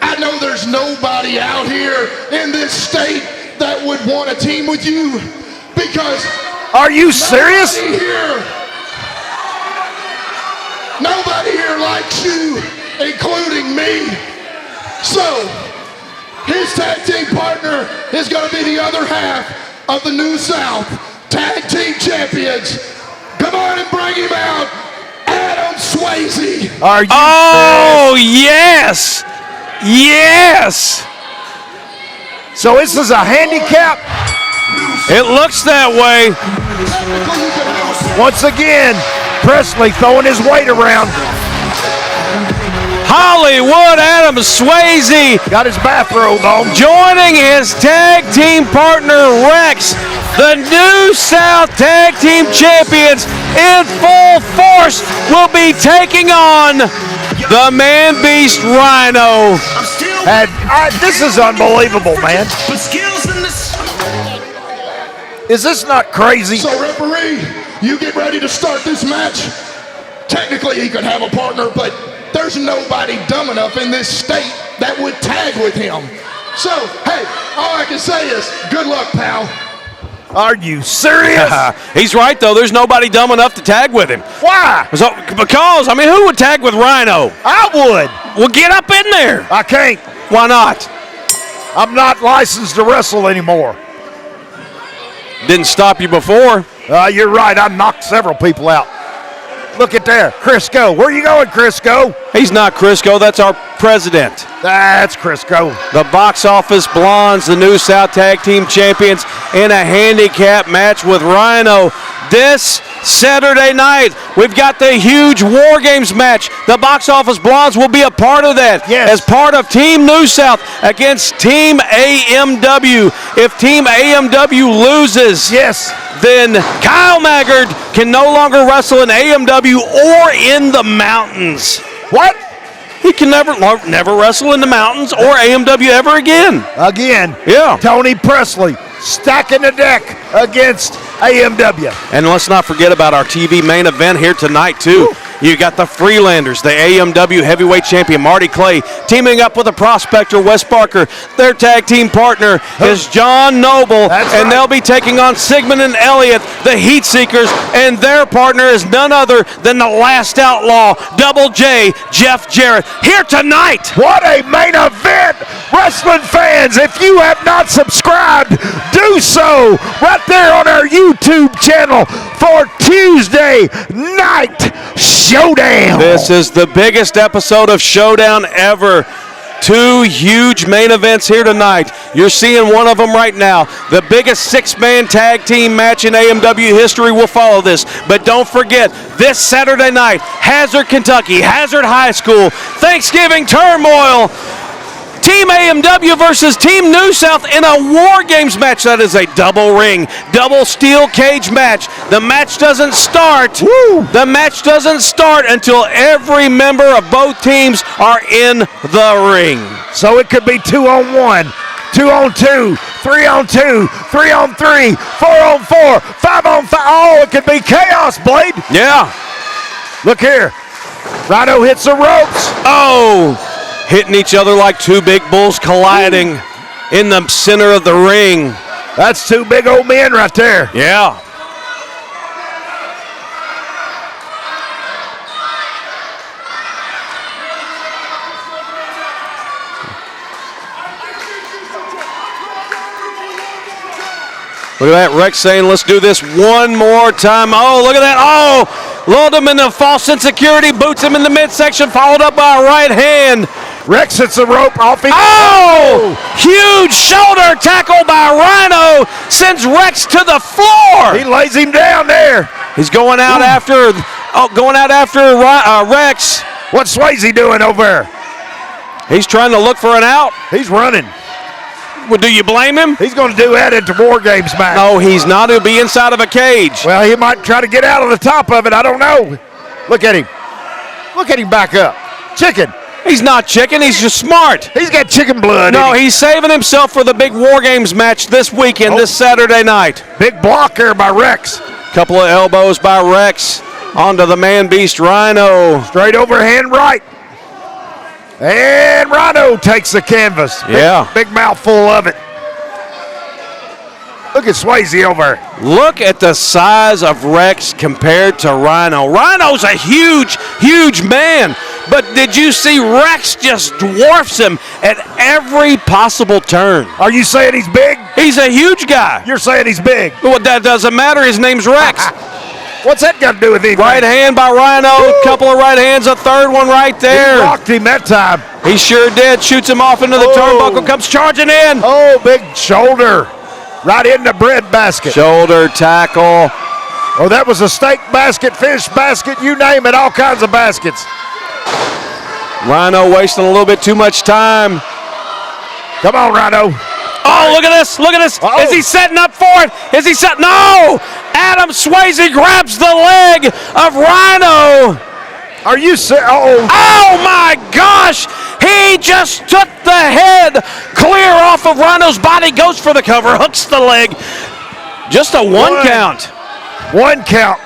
[SPEAKER 1] I know there's nobody out here in this state that would want to team with you. Because
[SPEAKER 5] are you serious?
[SPEAKER 1] Nobody here likes you, including me. So, his tag team partner is going to be the other half of the New South Tag Team Champions. Come on and bring him out, Adam Swayze.
[SPEAKER 5] Are you
[SPEAKER 6] serious? Yes!
[SPEAKER 5] So this is a handicap?
[SPEAKER 6] It looks that way.
[SPEAKER 5] Once again, Presley throwing his weight around.
[SPEAKER 6] Hollywood Adam Swayze
[SPEAKER 5] got his bathrobe on,
[SPEAKER 6] joining his tag team partner Rex. The New South Tag Team Champions in full force will be taking on the man beast Rhyno.
[SPEAKER 5] This is unbelievable, man. Is this not crazy?
[SPEAKER 1] So, referee, you get ready to start this match. Technically, he could have a partner, but there's nobody dumb enough in this state that would tag with him. So, hey, all I can say is good luck, pal.
[SPEAKER 5] Are you serious?
[SPEAKER 6] He's right, though. There's nobody dumb enough to tag with him.
[SPEAKER 5] Why?
[SPEAKER 6] Because, who would tag with Rhyno?
[SPEAKER 5] I would.
[SPEAKER 6] Well, get up in there.
[SPEAKER 5] I can't.
[SPEAKER 6] Why not?
[SPEAKER 5] I'm not licensed to wrestle anymore.
[SPEAKER 6] Didn't stop you before.
[SPEAKER 5] You're right. I knocked several people out. Look at there. Crisco. Where you going, Crisco?
[SPEAKER 6] He's not Crisco. That's our president.
[SPEAKER 5] That's Crisco.
[SPEAKER 6] The Box Office Blondes, the New South Tag Team Champions, in a handicap match with Rhyno. This Saturday night, we've got the huge War Games match. The Box Office Blondes will be a part of that.
[SPEAKER 5] Yes.
[SPEAKER 6] As part of Team New South against Team AMW. If Team AMW loses,
[SPEAKER 5] Yes.
[SPEAKER 6] then Kyle Maggard can no longer wrestle in AMW or in the mountains.
[SPEAKER 5] What?
[SPEAKER 6] He can never wrestle in the mountains or AMW ever again.
[SPEAKER 5] Again.
[SPEAKER 6] Yeah.
[SPEAKER 5] Tony Presley stacking the deck against AMW.
[SPEAKER 6] And let's not forget about our TV main event here tonight, too.
[SPEAKER 5] Woo.
[SPEAKER 6] You got the Freelanders, the AMW heavyweight champion Marty Clay, teaming up with a prospector, Wes Barker. Their tag team partner is John Noble,
[SPEAKER 5] That's
[SPEAKER 6] and
[SPEAKER 5] right.
[SPEAKER 6] they'll be taking on Sigmund and Elliott, the Heat Seekers, and their partner is none other than the Last Outlaw, Double J, Jeff Jarrett. Here tonight.
[SPEAKER 5] What a main event! Wrestling fans, if you have not subscribed, do so right there on our YouTube channel for Tuesday Night Showdown.
[SPEAKER 6] This is the biggest episode of Showdown ever. Two huge main events here tonight. You're seeing one of them right now. The biggest six-man tag team match in AMW history will follow this. But don't forget, this Saturday night, Hazard, Kentucky, Hazard High School, Thanksgiving Turmoil. Team AMW versus Team New South in a War Games match. That is a double ring, double steel cage match. The match doesn't start.
[SPEAKER 5] Woo.
[SPEAKER 6] The match doesn't start until every member of both teams are in the ring.
[SPEAKER 5] So it could be 2-on-1, 2-on-2, 3-on-2, 3-on-3, 4-on-4, 5-on-5. Oh, it could be chaos, Blade.
[SPEAKER 6] Yeah.
[SPEAKER 5] Look here. Rhyno hits the ropes.
[SPEAKER 6] Oh, hitting each other like two big bulls colliding in the center of the ring.
[SPEAKER 5] That's two big old men right there.
[SPEAKER 6] Yeah. Look at that, Rex saying, let's do this one more time. Oh, look at that. Oh, lulled him in the false insecurity, boots him in the midsection, followed up by a right hand.
[SPEAKER 5] Rex hits the rope off.
[SPEAKER 6] Oh, huge shoulder tackle by Rhyno sends Rex to the floor.
[SPEAKER 5] He lays him down there.
[SPEAKER 6] He's going out after Rex.
[SPEAKER 5] What's Swayze doing over there?
[SPEAKER 6] He's trying to look for an out.
[SPEAKER 5] He's running.
[SPEAKER 6] Well, do you blame him?
[SPEAKER 5] He's going to do that at the War Games match.
[SPEAKER 6] No, he's not. He'll be inside of a cage.
[SPEAKER 5] Well, he might try to get out of the top of it. I don't know. Look at him. Look at him back up. Chicken.
[SPEAKER 6] He's not chicken. He's just smart.
[SPEAKER 5] He's got chicken blood.
[SPEAKER 6] No,
[SPEAKER 5] in him.
[SPEAKER 6] he's saving himself for the big War Games match this weekend, this Saturday night.
[SPEAKER 5] Big block there by Rex.
[SPEAKER 6] Couple of elbows by Rex onto the man beast Rhyno.
[SPEAKER 5] Straight overhand right. And Rhyno takes the canvas. Big mouthful of it. Look at Swayze over.
[SPEAKER 6] Look at the size of Rex compared to Rhyno. Rhino's a huge, huge man. But did you see Rex just dwarfs him at every possible turn?
[SPEAKER 5] Are you saying he's big?
[SPEAKER 6] He's a huge guy.
[SPEAKER 5] You're saying he's big.
[SPEAKER 6] Well, that doesn't matter. His name's Rex.
[SPEAKER 5] What's that got to do with anything?
[SPEAKER 6] Right hand by Rhyno. Couple of right hands. A third one right there.
[SPEAKER 5] He rocked him that time.
[SPEAKER 6] He sure did. Shoots him off into the turnbuckle. Comes charging in.
[SPEAKER 5] Oh, big shoulder. Right in the bread basket.
[SPEAKER 6] Shoulder tackle.
[SPEAKER 5] Oh, that was a steak basket, fish basket, you name it, all kinds of baskets.
[SPEAKER 6] Rhyno wasting a little bit too much time.
[SPEAKER 5] Come on, Rhyno.
[SPEAKER 6] Oh, look at this. Look at this.
[SPEAKER 5] Uh-oh.
[SPEAKER 6] Is he setting up for it? Is he set? No! Adam Swayze grabs the leg of Rhyno.
[SPEAKER 5] Are you oh
[SPEAKER 6] my gosh! He just took the head clear off of Rhyno's body, goes for the cover, hooks the leg. Just a one count.
[SPEAKER 5] One count.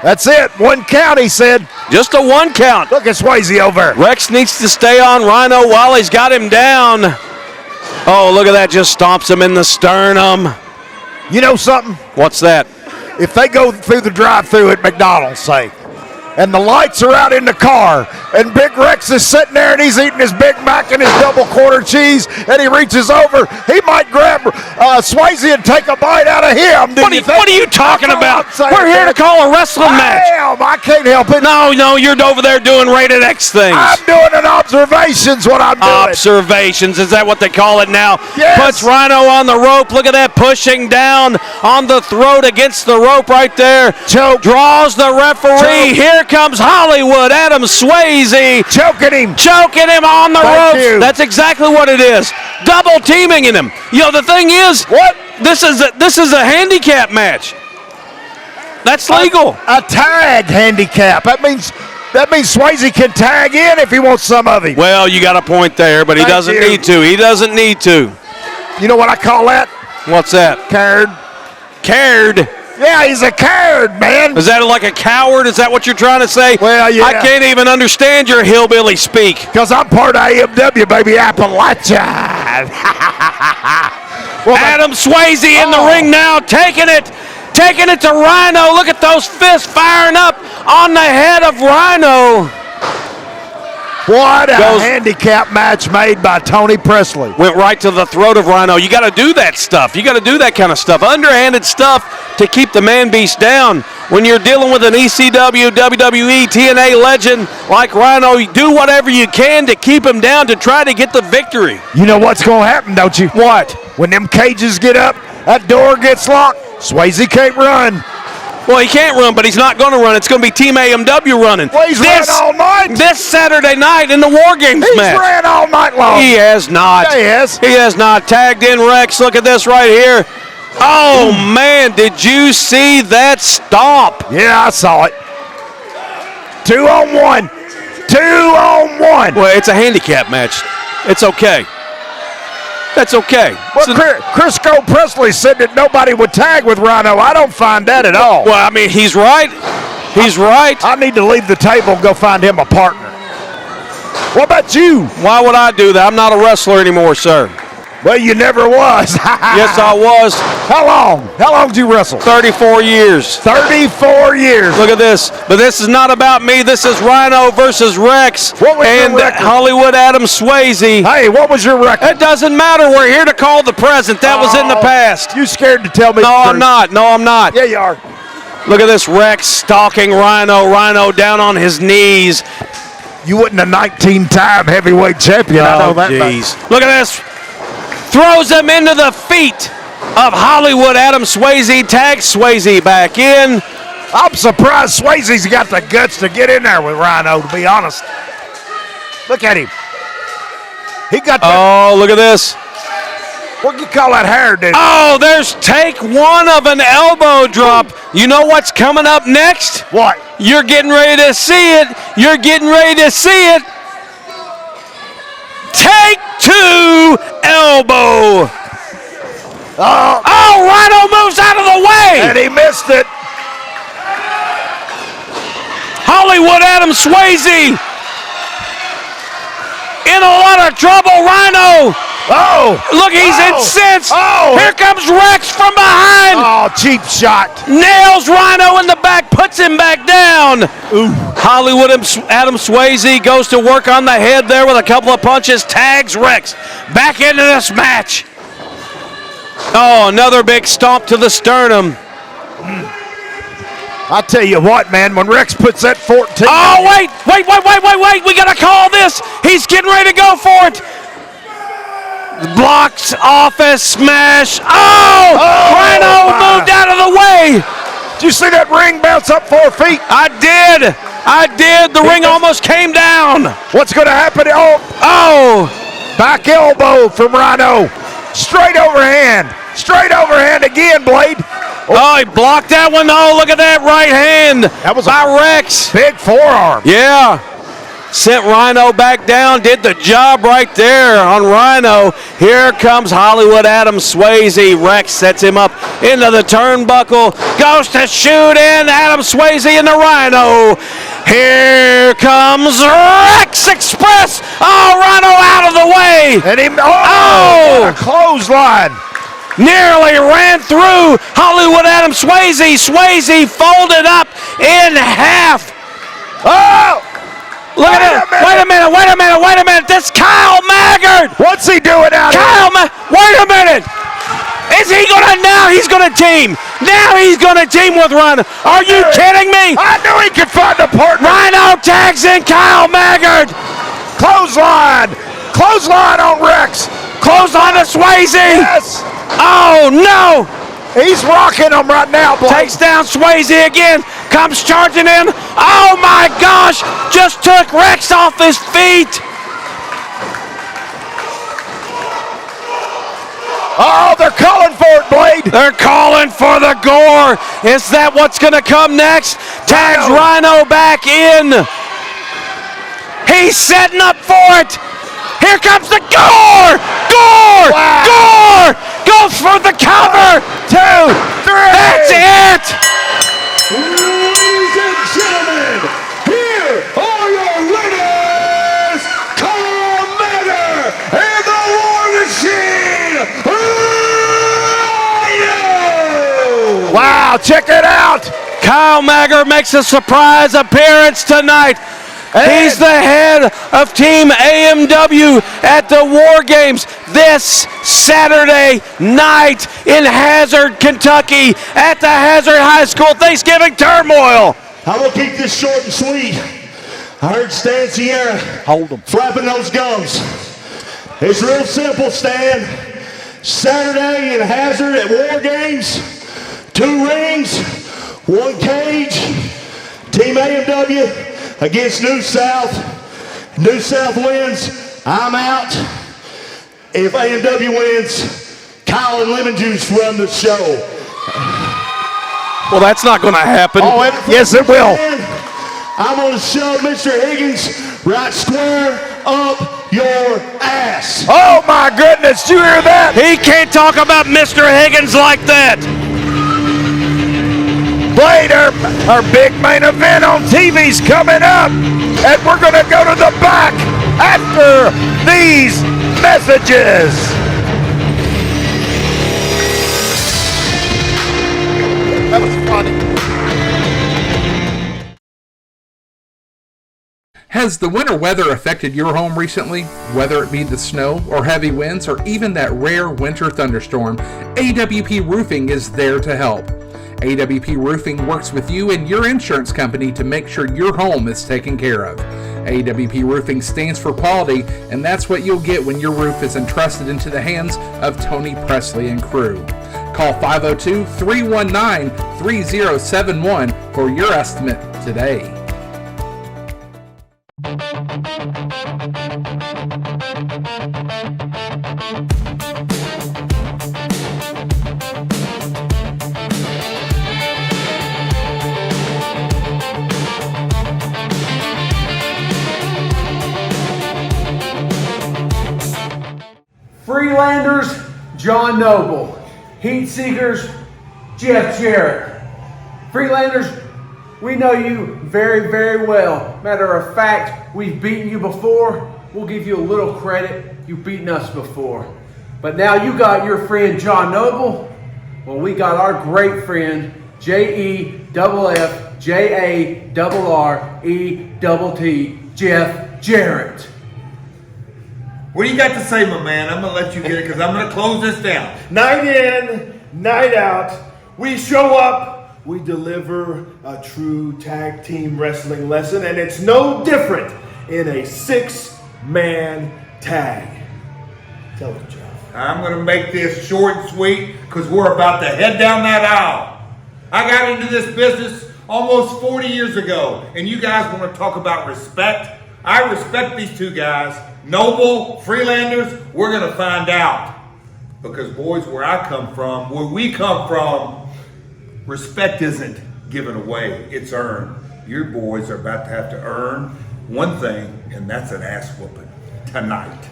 [SPEAKER 5] That's it. One count, he said.
[SPEAKER 6] Just a one count.
[SPEAKER 5] Look at Swayze over.
[SPEAKER 6] Rex needs to stay on Rhyno while he's got him down. Oh, look at that. Just stomps him in the sternum.
[SPEAKER 5] You know something?
[SPEAKER 6] What's that?
[SPEAKER 5] If they go through the drive-thru at McDonald's, say, and the lights are out in the car, And Big Rex is sitting there and he's eating his Big Mac and his double quarter cheese, and he reaches over. He might grab Swayze and take a bite out of him.
[SPEAKER 6] What are you talking about? We're here to call a wrestling match.
[SPEAKER 5] Damn, I can't help it.
[SPEAKER 6] No, you're over there doing rated X things.
[SPEAKER 5] I'm doing an observation's what I'm doing.
[SPEAKER 6] Observations, is that what they call it now?
[SPEAKER 5] Yes.
[SPEAKER 6] Puts Rhyno on the rope. Look at that, pushing down on the throat against the rope right there.
[SPEAKER 5] Choke.
[SPEAKER 6] Draws the referee.
[SPEAKER 5] Choke.
[SPEAKER 6] Here comes Hollywood. Adam Swayze.
[SPEAKER 5] Choking him
[SPEAKER 6] On the ropes.
[SPEAKER 5] you.
[SPEAKER 6] That's exactly what it is. Double teaming in him. The thing is,
[SPEAKER 5] what?
[SPEAKER 6] This is a handicap match. That's legal.
[SPEAKER 5] A tag handicap. That means Swayze can tag in if he wants some of him.
[SPEAKER 6] Well, you got a point there, but he doesn't need to. He doesn't need to.
[SPEAKER 5] You know what I call that?
[SPEAKER 6] What's that? Cared.
[SPEAKER 5] Yeah, he's a coward, man.
[SPEAKER 6] Is that like a coward? Is that what you're trying to say?
[SPEAKER 5] Well, yeah.
[SPEAKER 6] I can't even understand your hillbilly speak.
[SPEAKER 5] Because I'm part of AMW, baby, Appalachia. Well,
[SPEAKER 6] Adam Swayze in the ring now, taking it to Rhyno. Look at those fists firing up on the head of Rhyno.
[SPEAKER 5] What a handicap match made by Tony Presley.
[SPEAKER 6] Went right to the throat of Rhyno. You got to do that stuff. You got to do that kind of stuff. Underhanded stuff to keep the man beast down. When you're dealing with an ECW, WWE, TNA legend like Rhyno, you do whatever you can to keep him down to try to get the victory.
[SPEAKER 5] You know what's going to happen, don't you?
[SPEAKER 6] What?
[SPEAKER 5] When them cages get up, that door gets locked, Swayze can't run.
[SPEAKER 6] Well, he can't run, but he's not going to run. It's going to be Team AMW running.
[SPEAKER 5] Well, he's ran all night.
[SPEAKER 6] This Saturday night in the War Games match.
[SPEAKER 5] He's ran all night long.
[SPEAKER 6] He has not.
[SPEAKER 5] Yeah, he has.
[SPEAKER 6] He has not. Tagged in Rex. Look at this right here. Oh, man, did you see that stomp?
[SPEAKER 5] Yeah, I saw it. 2 on 1. 2 on 1.
[SPEAKER 6] Well, it's a handicap match. It's okay. That's okay.
[SPEAKER 5] Well, Crisco Presley said that nobody would tag with Rhyno. I don't find that at all.
[SPEAKER 6] Well, I mean, he's right. He's right.
[SPEAKER 5] I need to leave the table and go find him a partner. What about you?
[SPEAKER 6] Why would I do that? I'm not a wrestler anymore, sir.
[SPEAKER 5] Well, you never was.
[SPEAKER 6] Yes, I was.
[SPEAKER 5] How long? How long did you wrestle?
[SPEAKER 6] 34 years.
[SPEAKER 5] 34 years.
[SPEAKER 6] Look at this. But this is not about me. This is Rhyno versus Rex.
[SPEAKER 5] What was
[SPEAKER 6] and
[SPEAKER 5] your record?
[SPEAKER 6] Hollywood Adam Swayze.
[SPEAKER 5] Hey, what was your record?
[SPEAKER 6] It doesn't matter. We're here to call the present. That was in the past.
[SPEAKER 5] You scared to tell me
[SPEAKER 6] No,
[SPEAKER 5] the
[SPEAKER 6] I'm
[SPEAKER 5] truth.
[SPEAKER 6] not. No, I'm not.
[SPEAKER 5] Yeah, you are.
[SPEAKER 6] Look at this. Rex stalking Rhyno. Rhyno down on his knees.
[SPEAKER 5] You wasn't a 19-time heavyweight champion. I know that.
[SPEAKER 6] Jeez. Look at this. Throws him into the feet of Hollywood Adam Swayze. Tags Swayze back in.
[SPEAKER 5] I'm surprised Swayze's got the guts to get in there with Rhyno, to be honest. Look at him. He got the,
[SPEAKER 6] Oh, look at this.
[SPEAKER 5] what do you call that hair, dude?
[SPEAKER 6] Oh, there's take one of an elbow drop. You know what's coming up next?
[SPEAKER 5] What?
[SPEAKER 6] You're getting ready to see it. You're getting ready to see it. Take 2 elbow. Oh, Rhyno moves out of the way.
[SPEAKER 5] And he missed it.
[SPEAKER 6] Hollywood Adam Swayze in a lot of trouble. Rhyno.
[SPEAKER 5] Oh.
[SPEAKER 6] Look, he's incensed.
[SPEAKER 5] Oh.
[SPEAKER 6] Here comes Rex from behind.
[SPEAKER 5] Oh, cheap shot.
[SPEAKER 6] Nails Rhyno in the back, puts him back down.
[SPEAKER 5] Ooh.
[SPEAKER 6] Hollywood Adam Swayze goes to work on the head there with a couple of punches, tags Rex back into this match. Oh, another big stomp to the sternum.
[SPEAKER 5] I tell you what, man, when Rex puts that 14.
[SPEAKER 6] Oh, wait. We got to call this. He's getting ready to go for it. Blocks off a smash. Oh, Rhyno moved out of the way.
[SPEAKER 5] Did you see that ring bounce up 4 feet?
[SPEAKER 6] I did. The ring almost came down.
[SPEAKER 5] What's going to happen? Oh, back elbow from Rhyno. Straight overhand. Straight overhand again, Blade.
[SPEAKER 6] Oh, he blocked that one. Oh, look at that right hand.
[SPEAKER 5] That was
[SPEAKER 6] by Rex.
[SPEAKER 5] Big forearm.
[SPEAKER 6] Yeah. Sent Rhyno back down, did the job right there on Rhyno. Here comes Hollywood Adam Swayze. Rex sets him up into the turnbuckle. Goes to shoot in. Adam Swayze into Rhyno. Here comes Rex Express. Oh, Rhyno out of the way.
[SPEAKER 5] And he, what a clothesline.
[SPEAKER 6] Nearly ran through Hollywood Adam Swayze. Swayze folded up in half.
[SPEAKER 5] Oh!
[SPEAKER 6] Look at it. Wait a minute. This Kyle Maggard.
[SPEAKER 5] What's he doing out here?
[SPEAKER 6] Wait a minute. Is he gonna now? He's gonna team. Now he's gonna team with Rhyno. Are you kidding me?
[SPEAKER 5] I knew he could find a partner.
[SPEAKER 6] Rhyno tags in Kyle Maggard.
[SPEAKER 5] Clothesline on Rex.
[SPEAKER 6] Clothesline to Swayze.
[SPEAKER 5] Yes.
[SPEAKER 6] Oh no.
[SPEAKER 5] He's rocking him right now, Blake.
[SPEAKER 6] Takes down Swayze again. Comes charging in. Oh my gosh. Just took Rex off his feet.
[SPEAKER 5] Oh, they're calling for it, Blade.
[SPEAKER 6] They're calling for the gore. Is that what's going to come next? Tags Rhyno back in. He's setting up for it. Here comes the gore. Gore. Goes for the cover. 2, 3. That's it.
[SPEAKER 5] Ladies and gentlemen, here are your winners, Kyle Maggard and the War Machine, Rhyno!
[SPEAKER 6] Wow, check it out. Kyle Maggard makes a surprise appearance tonight. He's the head of Team AMW at the War Games this Saturday night in Hazard, Kentucky at the Hazard High School Thanksgiving Turmoil.
[SPEAKER 12] I'm going to keep this short and sweet. I heard Stan Sierra flapping those gums. It's real simple, Stan. Saturday in Hazard at War Games, 2 rings, 1 cage, Team AMW against New South. New South wins, I'm out. If AMW wins, Kyle and Lemon Juice run the show.
[SPEAKER 6] Well, that's not going to happen.
[SPEAKER 5] Oh, yes, it will.
[SPEAKER 12] I'm going to shove Mr. Higgins right square up your ass.
[SPEAKER 5] Oh, my goodness. Did you hear that?
[SPEAKER 6] He can't talk about Mr. Higgins like that.
[SPEAKER 5] Blade, our big main event on TV's coming up, and we're going to go to the back after these messages. That was funny.
[SPEAKER 8] Has the winter weather affected your home recently? Whether it be the snow or heavy winds or even that rare winter thunderstorm, AWP Roofing is there to help. AWP Roofing works with you and your insurance company to make sure your home is taken care of. AWP Roofing stands for quality, and that's what you'll get when your roof is entrusted into the hands of Tony Presley and crew. Call 502-319-3071 for your estimate today.
[SPEAKER 2] Freelanders, John Noble. Heat Seekers, Jeff Jarrett. Freelanders, we know you very, very well. Matter of fact, we've beaten you before. We'll give you a little credit. You've beaten us before. But now you got your friend John Noble. Well, we got our great friend JEFFJARRETT, Jeff Jarrett.
[SPEAKER 3] What do you got to say, my man? I'm going to let you get it because I'm going to close this down.
[SPEAKER 13] Night in, night out, we show up, we deliver a true tag team wrestling lesson, and it's no different in a 6-man tag. Tell it, Jeff.
[SPEAKER 3] I'm going to make this short and sweet because we're about to head down that aisle. I got into this business almost 40 years ago, and you guys want to talk about respect? I respect these two guys. Noble, Freelanders, we're going to find out. Because boys, where I come from, where we come from, respect isn't given away, it's earned. Your boys are about to have to earn one thing, and that's an ass whooping tonight.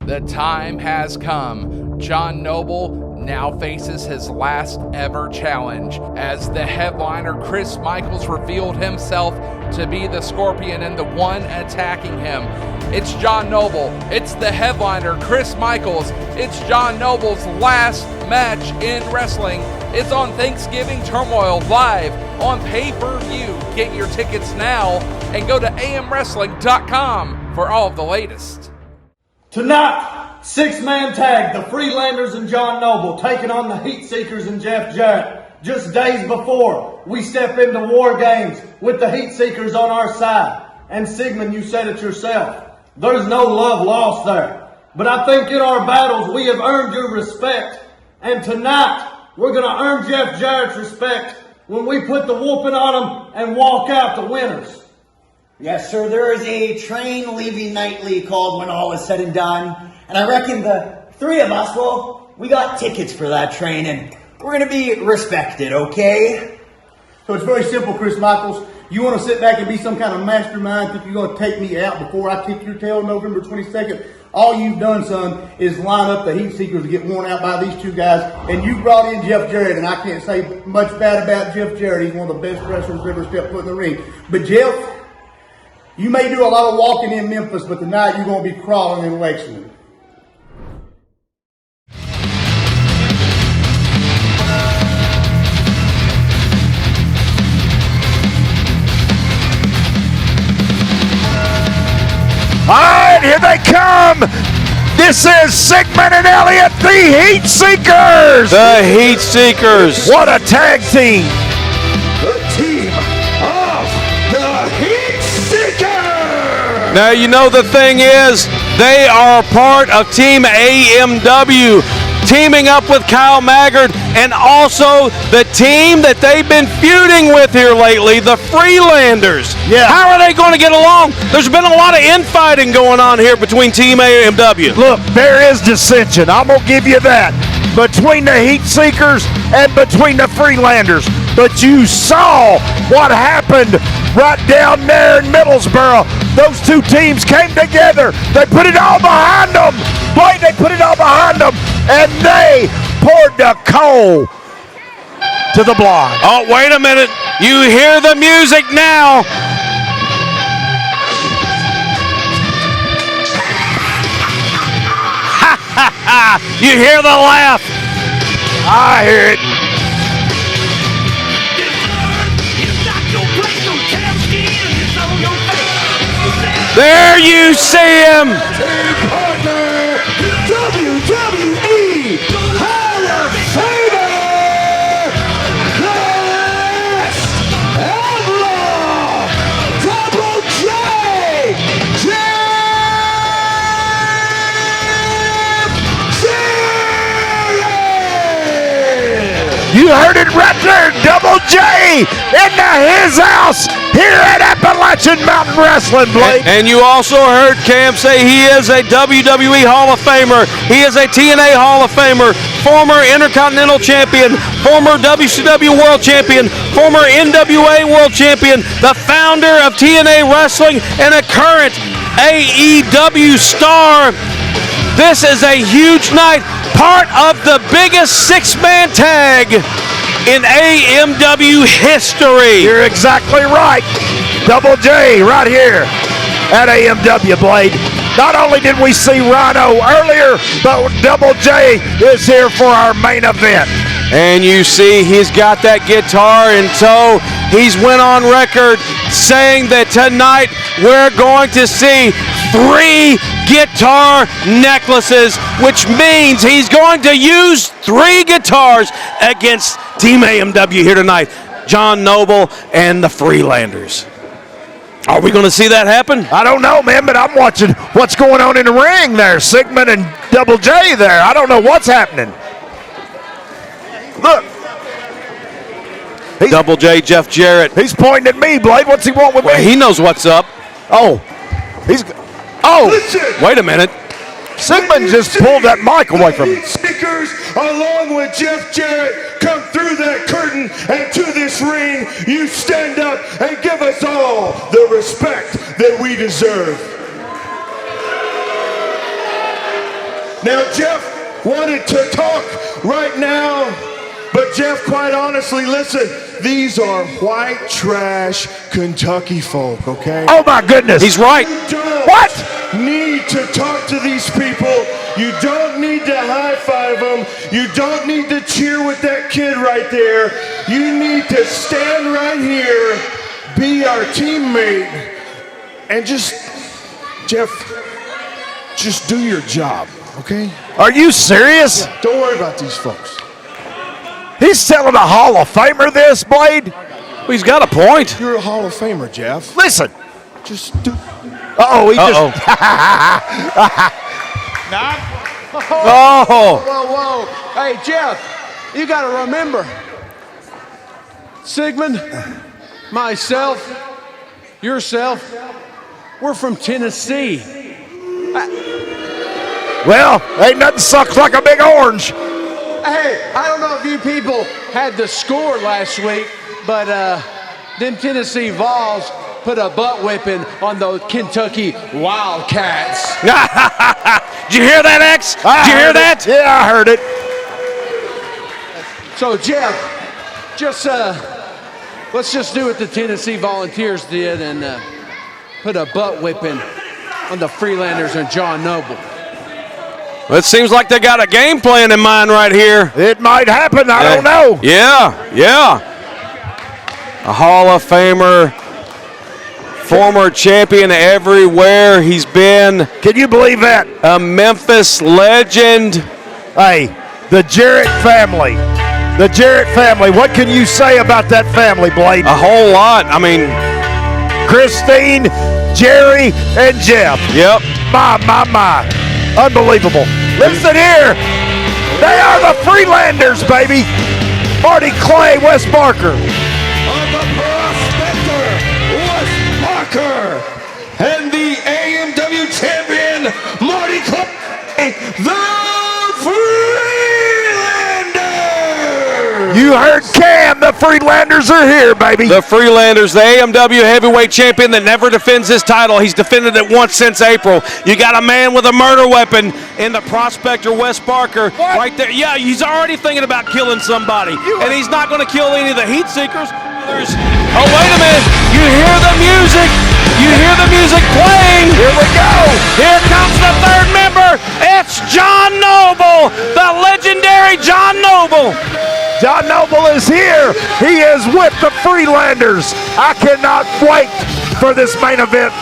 [SPEAKER 8] The time has come. John Noble now faces his last ever challenge as the headliner Chris Michaels revealed himself to be the Scorpion and the one attacking him It's John Noble. It's the headliner, Chris Michaels. It's John Noble's last match in wrestling. It's on Thanksgiving Turmoil live on pay-per-view. Get your tickets now and go to amwrestling.com for all of the latest.
[SPEAKER 14] Tonight, six-man tag, the Freelanders and John Noble taking on the Heat Seekers and Jeff Jarrett. Just days before, we step into War Games with the Heat Seekers on our side. And Sigmund, you said it yourself. There's no love lost there. But I think in our battles, we have earned your respect. And tonight, we're going to earn Jeff Jarrett's respect when we put the whooping on him and walk out the winners.
[SPEAKER 15] Yes, sir, there is a train leaving nightly called When All Is Said and Done. And I reckon the three of us, well, we got tickets for that train and we're going to be respected, okay?
[SPEAKER 16] So it's very simple, Chris Michaels. You want to sit back and be some kind of mastermind, think you're going to take me out before I kick your tail November 22nd? All you've done, son, is line up the Heat Seekers to get worn out by these two guys, and you brought in Jeff Jarrett, and I can't say much bad about Jeff Jarrett. He's one of the best wrestlers who's ever stepped foot in the ring. But Jeff, you may do a lot of walking in Memphis, but tonight you're going to be crawling in Lexington.
[SPEAKER 5] All right, here they come. This is Sigmund and Elliott, the Heat Seekers.
[SPEAKER 6] The Heat Seekers.
[SPEAKER 5] What a tag team.
[SPEAKER 12] The team of the Heat Seekers.
[SPEAKER 6] Now, you know the thing is, they are part of Team AMW, teaming up with Kyle Maggard and also the team that they've been feuding with here lately, the Freelanders.
[SPEAKER 5] Yeah.
[SPEAKER 6] How are they going to get along? There's been a lot of infighting going on here between Team AMW.
[SPEAKER 5] Look, there is dissension. I'm going to give you that. Between the Heat Seekers and between the Freelanders. But you saw what happened right down there in Middlesboro. Those two teams came together. They put it all behind them. Boy, they put it all behind them. And they poured the coal to the blind.
[SPEAKER 6] Oh, wait a minute. You hear the music now. Ha ha ha. You hear the laugh.
[SPEAKER 5] I hear it.
[SPEAKER 6] There you see him.
[SPEAKER 12] Team partner, WWE Hall of Famer, Chris Amw, Double J, Jeff Jarrett.
[SPEAKER 5] You heard it right there, Double J into his house here at Appalachian Mountain Wrestling, Blake.
[SPEAKER 6] And you also heard Cam say he is a WWE Hall of Famer. He is a TNA Hall of Famer, former Intercontinental Champion, former WCW World Champion, former NWA World Champion, the founder of TNA Wrestling, and a current AEW star. This is a huge night, part of the biggest six-man tag in AMW history.
[SPEAKER 5] You're exactly right. Double J right here at AMW, Blade. Not only did we see Rhyno earlier, but Double J is here for our main event.
[SPEAKER 6] And you see he's got that guitar in tow. He's went on record saying that tonight we're going to see 3 guitar necklaces, which means he's going to use 3 guitars against Team AMW here tonight. John Noble and the Freelanders. Are we going to see that happen?
[SPEAKER 5] I don't know, man, but I'm watching what's going on in the ring there. Sigmund and Double J there. I don't know what's happening. Look.
[SPEAKER 6] Double J, Jeff Jarrett.
[SPEAKER 5] He's pointing at me, Blade. What's he want with me?
[SPEAKER 6] He knows what's up.
[SPEAKER 5] Oh.
[SPEAKER 12] Listen.
[SPEAKER 6] Wait a minute.
[SPEAKER 5] Sigmund just pulled that mic away from me.
[SPEAKER 12] Seekers, along with Jeff Jarrett, come through that curtain and to this ring. You stand up and give us all the respect that we deserve. Now, Jeff wanted to talk right now. But Jeff, quite honestly, listen, these are white trash Kentucky folk, okay?
[SPEAKER 5] Oh my goodness. He's right.
[SPEAKER 12] What? Need to talk to these people. You don't need to high five them. You don't need to cheer with that kid right there. You need to stand right here, be our teammate, and just, Jeff, just do your job, okay?
[SPEAKER 5] Are you serious?
[SPEAKER 12] Yeah, don't worry about these folks.
[SPEAKER 5] He's telling a Hall of Famer this, Blade?
[SPEAKER 6] Well, he's got a point.
[SPEAKER 12] You're a Hall of Famer, Jeff.
[SPEAKER 5] Listen.
[SPEAKER 12] Just do.
[SPEAKER 5] Uh-oh, he just.
[SPEAKER 14] Whoa, whoa. Hey, Jeff, you got to remember, Sigmund, myself, yourself, we're from Tennessee.
[SPEAKER 5] Well, ain't nothing sucks like a big orange.
[SPEAKER 14] Hey, I don't know if you people had the score last week, but them Tennessee Vols put a butt whipping on those Kentucky Wildcats.
[SPEAKER 5] Did you hear that, X? Did you hear that? Yeah, I heard it.
[SPEAKER 14] So, Jeff, just let's just do what the Tennessee Volunteers did and put a butt whipping on the Freelanders and John Noble.
[SPEAKER 6] Well, it seems like they got a game plan in mind right here.
[SPEAKER 5] It might happen. I don't know.
[SPEAKER 6] Yeah. A Hall of Famer, former champion everywhere he's been.
[SPEAKER 5] Can you believe that?
[SPEAKER 6] A Memphis legend.
[SPEAKER 5] Hey, the Jarrett family. The Jarrett family. What can you say about that family, Blade?
[SPEAKER 6] A whole lot. I mean,
[SPEAKER 5] Christine, Jerry, and Jeff.
[SPEAKER 6] Yep.
[SPEAKER 5] My. Unbelievable. Listen here. They are the Freelanders, baby. Marty Clay, Wes Barker.
[SPEAKER 12] On the prospector, Wes Barker. And the AMW champion, Marty Clay, the Freelander.
[SPEAKER 5] You heard Cam. The Freelanders are here, baby.
[SPEAKER 6] The Freelanders, the AMW heavyweight champion that never defends his title. He's defended it once since April. You got a man with a murder weapon in the prospector, Wes Barker, right there. Yeah, he's already thinking about killing somebody. And he's not going to kill any of the heat seekers. Oh, wait a minute. You hear the music. You hear the music playing.
[SPEAKER 5] Here we go.
[SPEAKER 6] Here comes the third member. It's John Noble, the legendary John Noble.
[SPEAKER 5] John Noble is here. He is with the Freelanders. I cannot wait for this main event.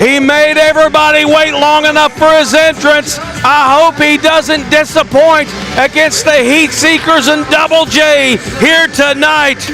[SPEAKER 6] He made everybody wait long enough for his entrance. I hope he doesn't disappoint against the Heat Seekers and Double J here tonight.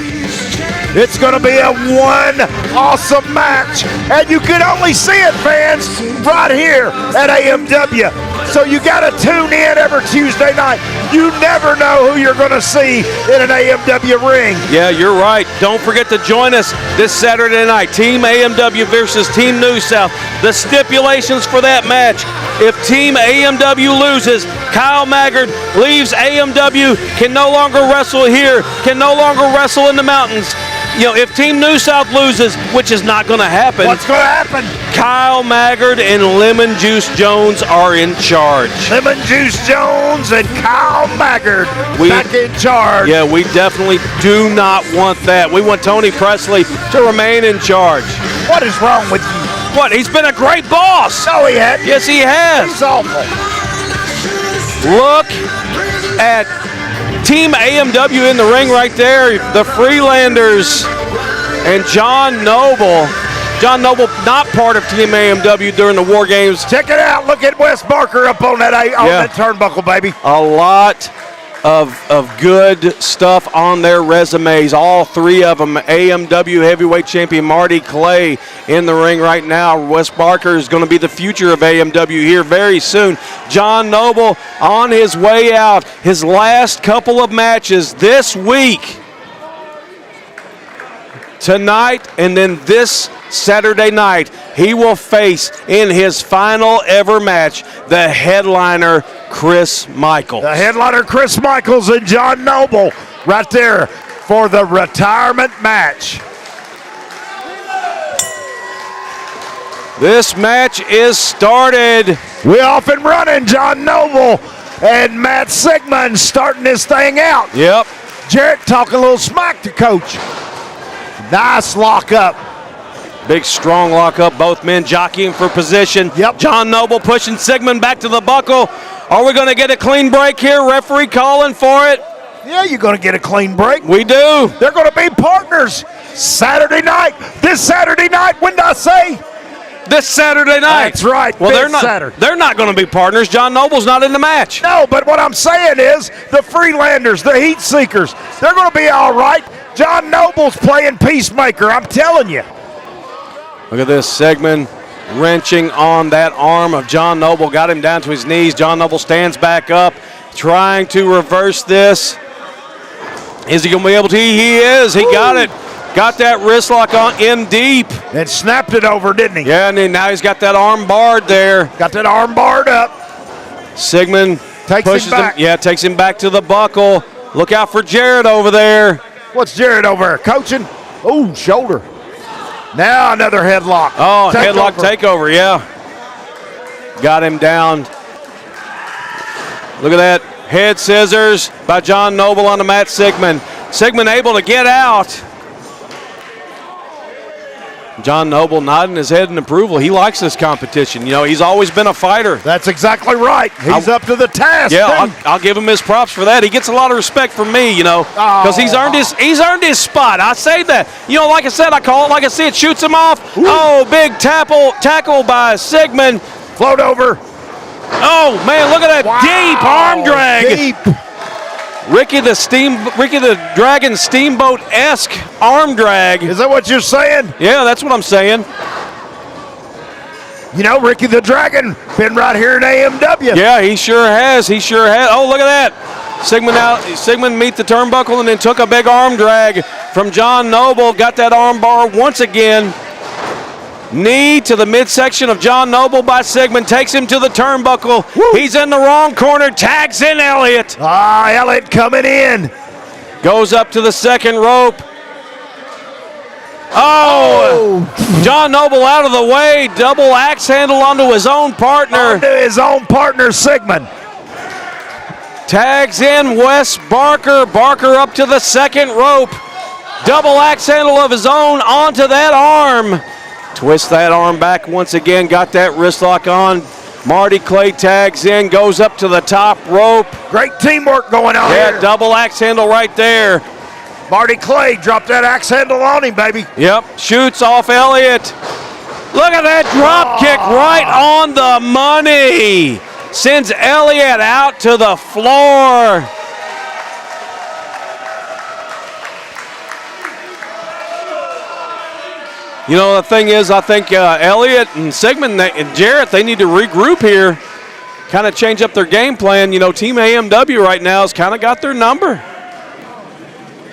[SPEAKER 5] It's going to be a one awesome match, and you can only see it, fans, right here at AMW. So you got to tune in every Tuesday night. You never know who you're going to see in an AMW ring.
[SPEAKER 6] Yeah, you're right. Don't forget to join us this Saturday night. Team AMW versus Team New South. The stipulations for that match: if Team AMW loses, Kyle Maggard leaves AMW, can no longer wrestle here, can no longer wrestle in the mountains. You know, if Team New South loses, which is not going to happen.
[SPEAKER 5] What's going to happen?
[SPEAKER 6] Kyle Maggard and Lemon Juice Jones are in charge.
[SPEAKER 5] Lemon Juice Jones and Kyle Maggard back in charge.
[SPEAKER 6] Yeah, we definitely do not want that. We want Tony Presley to remain in charge.
[SPEAKER 5] What is wrong with you?
[SPEAKER 6] What? He's been a great boss.
[SPEAKER 5] No, he hasn't.
[SPEAKER 6] Yes, he has.
[SPEAKER 5] He's awful.
[SPEAKER 6] Look at Team AMW in the ring right there. The Freelanders and John Noble. John Noble not part of Team AMW during the War Games.
[SPEAKER 5] Check it out. Look at Wes Barker up on that turnbuckle, baby.
[SPEAKER 6] A lot of good stuff on their resumes. All three of them. AMW heavyweight champion Marty Clay in the ring right now. Wes Barker is going to be the future of AMW here very soon. John Noble on his way out. His last couple of matches this week. Tonight and then this Saturday night, he will face in his final ever match the headliner Chris Michaels.
[SPEAKER 5] The headliner Chris Michaels and John Noble right there for the retirement match.
[SPEAKER 6] This match is started.
[SPEAKER 5] We're off and running. John Noble And Matt Sigmund starting this thing out.
[SPEAKER 6] Yep.
[SPEAKER 5] Jarrett talking a little smack to Coach. Nice lockup.
[SPEAKER 6] Big, strong lockup. Both men jockeying for position.
[SPEAKER 5] Yep.
[SPEAKER 6] John Noble pushing Sigmund back to the buckle. Are we going to get a clean break here? Referee calling for it.
[SPEAKER 5] Yeah, you're going to get a clean break.
[SPEAKER 6] We do.
[SPEAKER 5] They're going to be partners Saturday night. This Saturday night, when did I say?
[SPEAKER 6] This Saturday night.
[SPEAKER 5] That's right.
[SPEAKER 6] Well,
[SPEAKER 5] they're not.
[SPEAKER 6] They're not going to be partners. John Noble's not in the match.
[SPEAKER 5] No, but what I'm saying is the Freelanders, the Heat Seekers, they're going to be all right. John Noble's playing peacemaker. I'm telling you.
[SPEAKER 6] Look at this. Sigmund wrenching on that arm of John Noble. Got him down to his knees. John Noble stands back up, trying to reverse this. Is he going to be able to? He is. He got it. Got that wrist lock on in deep.
[SPEAKER 5] And snapped it over, didn't he?
[SPEAKER 6] Yeah, and now he's got that arm barred there.
[SPEAKER 5] Got that arm barred up.
[SPEAKER 6] Sigmund
[SPEAKER 5] takes him back.
[SPEAKER 6] Takes him back to the buckle. Look out for Jarrett over there.
[SPEAKER 5] What's Jarrett over there? Coaching? Oh, shoulder. Now another headlock.
[SPEAKER 6] Oh, headlock takeover, yeah. Got him down. Look at that. Head scissors by John Noble on the Matt Sigmund. Sigmund able to get out. John Noble nodding his head in approval. He likes this competition. You know, he's always been a fighter.
[SPEAKER 5] That's exactly right. He's up to the task.
[SPEAKER 6] Yeah, I'll give him his props for that. He gets a lot of respect from me, you know, because he's earned his spot. I say that. You know, like I said, I call it like I see it. Shoots him off. Ooh. Oh, big tackle by Sigmund.
[SPEAKER 5] Float over.
[SPEAKER 6] Oh man, look at that deep arm drag.
[SPEAKER 5] Deep.
[SPEAKER 6] Ricky the Dragon Steamboat-esque arm drag.
[SPEAKER 5] Is that what you're saying?
[SPEAKER 6] Yeah, that's what I'm saying.
[SPEAKER 5] You know, Ricky the Dragon been right here in AMW.
[SPEAKER 6] Yeah, he sure has. He sure has. Oh, look at that. Sigmund meet the turnbuckle and then took a big arm drag from John Noble. Got that arm bar once again. Knee to the midsection of John Noble by Sigmund. Takes him to the turnbuckle. Woo. He's in the wrong corner. Tags in Elliott.
[SPEAKER 5] Elliott coming in.
[SPEAKER 6] Goes up to the second rope. Oh! John Noble out of the way. Double axe handle onto his own partner.
[SPEAKER 5] Onto his own partner, Sigmund.
[SPEAKER 6] Tags in Wes Barker. Barker up to the second rope. Double axe handle of his own onto that arm. Twist that arm back once again. Got that wrist lock on. Marty Clay tags in, goes up to the top rope.
[SPEAKER 5] Great teamwork going on here.
[SPEAKER 6] Yeah, double axe handle right there.
[SPEAKER 5] Marty Clay dropped that axe handle on him, baby.
[SPEAKER 6] Yep, shoots off Elliott. Look at that drop kick right on the money. Sends Elliott out to the floor. You know, the thing is, I think Elliott and Sigmund and Jarrett, they need to regroup here, kind of change up their game plan. You know, Team AMW right now has kind of got their number.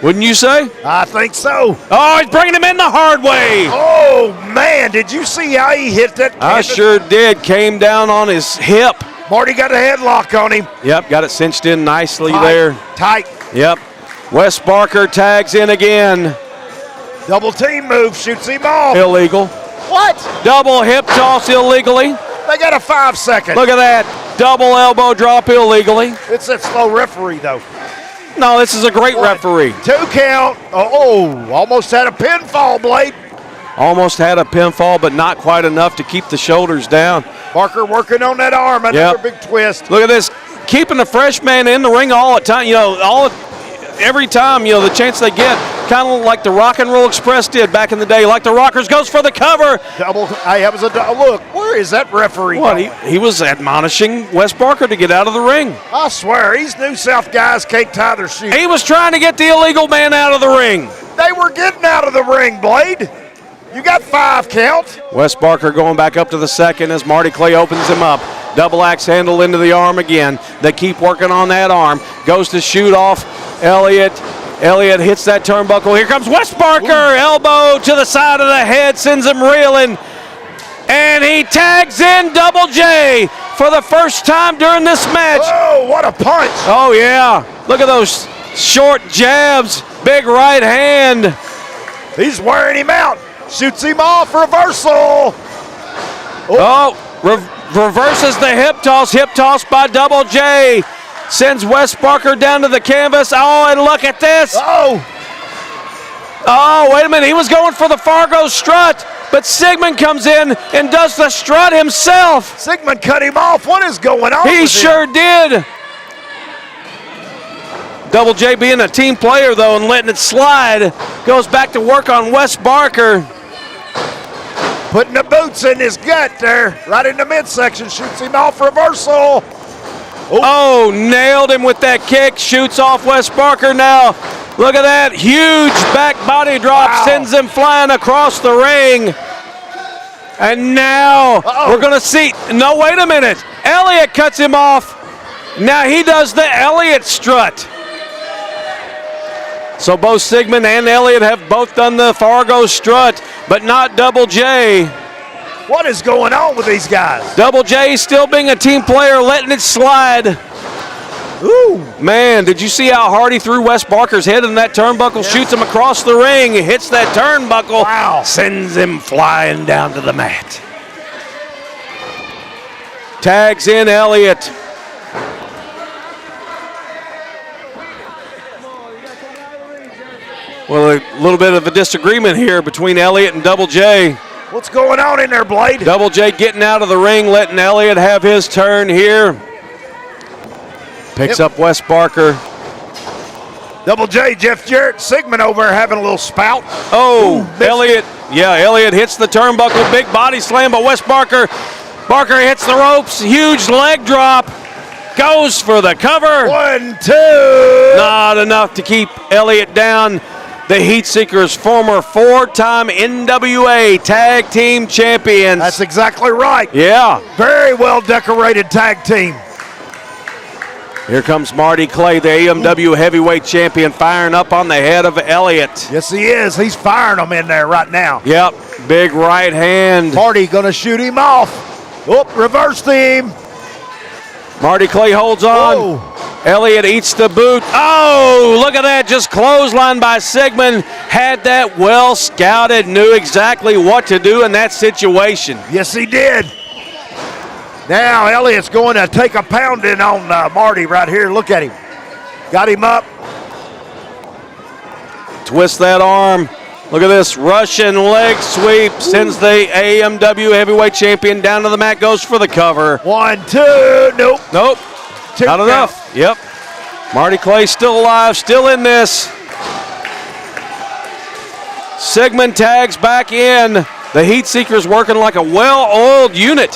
[SPEAKER 6] Wouldn't you say?
[SPEAKER 5] I think so.
[SPEAKER 6] Oh, he's bringing him in the hard way.
[SPEAKER 5] Oh, man, did you see how he hit that canvas?
[SPEAKER 6] I sure did. Came down on his hip.
[SPEAKER 5] Marty got a headlock on him.
[SPEAKER 6] Yep, got it cinched in nicely there.
[SPEAKER 5] Tight.
[SPEAKER 6] Yep. Wes Barker tags in again.
[SPEAKER 5] Double team move, shoots him off.
[SPEAKER 6] Illegal.
[SPEAKER 5] What?
[SPEAKER 6] Double hip toss illegally.
[SPEAKER 5] They got a 5 second.
[SPEAKER 6] Look at that. Double elbow drop illegally.
[SPEAKER 5] It's that slow referee, though.
[SPEAKER 6] No, this is a great referee.
[SPEAKER 5] 2 count. Oh, almost had a pinfall, Blade.
[SPEAKER 6] Almost had a pinfall, but not quite enough to keep the shoulders down.
[SPEAKER 5] Barker working on that arm. Another big twist.
[SPEAKER 6] Look at this. Keeping the freshman in the ring all the time. You know, every time, you know, the chance they get, kind of like the Rock and Roll Express did back in the day. Like the Rockers goes for the cover.
[SPEAKER 5] Double. Hey, that was a look. Where is that referee?
[SPEAKER 6] What? He was admonishing Wes Barker to get out of the ring.
[SPEAKER 5] I swear, these New South guys can't tie their shoes.
[SPEAKER 6] He was trying to get the illegal man out of the ring.
[SPEAKER 5] They were getting out of the ring, Blade. You got 5 count.
[SPEAKER 6] Wes Barker going back up to the second as Marty Clay opens him up. Double axe handle into the arm again. They keep working on that arm. Goes to shoot off Elliott. Elliott hits that turnbuckle. Here comes Wes Barker. Ooh. Elbow to the side of the head. Sends him reeling. And he tags in Double J for the first time during this match.
[SPEAKER 5] Oh, what a punch.
[SPEAKER 6] Oh, yeah. Look at those short jabs. Big right hand.
[SPEAKER 5] He's wearing him out. Shoots him off. Reversal.
[SPEAKER 6] Reverses the hip toss by Double J. Sends Wes Barker down to the canvas. Oh, and look at this. Oh, wait a minute. He was going for the Fargo strut, but Sigmund comes in and does the strut himself.
[SPEAKER 5] Sigmund cut him off. What is going on?
[SPEAKER 6] He sure did. Double J being a team player, though, and letting it slide. Goes back to work on Wes Barker.
[SPEAKER 5] Putting the boots in his gut there, right in the midsection. Shoots him off reversal.
[SPEAKER 6] Oh, nailed him with that kick. Shoots off Wes Barker now. Look at that. Huge back body drop. Sends him flying across the ring. And now we're going to see. No, wait a minute. Elliott cuts him off. Now he does the Elliott strut. So both Sigmund and Elliott have both done the Fargo strut, but not Double J.
[SPEAKER 5] What is going on with these guys?
[SPEAKER 6] Double J still being a team player, letting it slide. Ooh. Man, did you see how hard he threw Wes Barker's head in that turnbuckle? Yeah. Shoots him across the ring, hits that turnbuckle.
[SPEAKER 5] Wow.
[SPEAKER 6] Sends him flying down to the mat. Tags in Elliott. Well, a little bit of a disagreement here between Elliott and Double J.
[SPEAKER 5] What's going on in there, Blade?
[SPEAKER 6] Double J getting out of the ring, letting Elliott have his turn here. Picks up Wes Barker.
[SPEAKER 5] Double J, Jeff Jarrett, Sigmund over there having a little spout.
[SPEAKER 6] Oh, Elliott. Yeah, Elliott hits the turnbuckle. Big body slam by Wes Barker. Barker hits the ropes. Huge leg drop. Goes for the cover.
[SPEAKER 5] 1, 2.
[SPEAKER 6] Not enough to keep Elliott down. The Heat Seekers, former 4-time NWA Tag Team Champions.
[SPEAKER 5] That's exactly right.
[SPEAKER 6] Yeah.
[SPEAKER 5] Very well decorated tag team.
[SPEAKER 6] Here comes Marty Clay, the AMW Heavyweight Champion, firing up on the head of Elliott.
[SPEAKER 5] Yes, he is. He's firing them in there right now.
[SPEAKER 6] Yep. Big right hand.
[SPEAKER 5] Marty going to shoot him off. Oh, reversed him.
[SPEAKER 6] Marty Clay holds on.
[SPEAKER 5] Whoa.
[SPEAKER 6] Elliott eats the boot. Oh, look at that. Just clothesline by Sigmund. Had that well scouted, knew exactly what to do in that situation.
[SPEAKER 5] Yes, he did. Now Elliott's going to take a pounding on Marty right here. Look at him. Got him up.
[SPEAKER 6] Twist that arm. Look at this Russian leg sweep. Sends the AMW Heavyweight Champion down to the mat. Goes for the cover.
[SPEAKER 5] 1, 2. Nope.
[SPEAKER 6] Nope. Not enough. Yep. Marty Clay still alive, still in this. Sigmund tags back in. The Heat Seekers working like a well-oiled unit.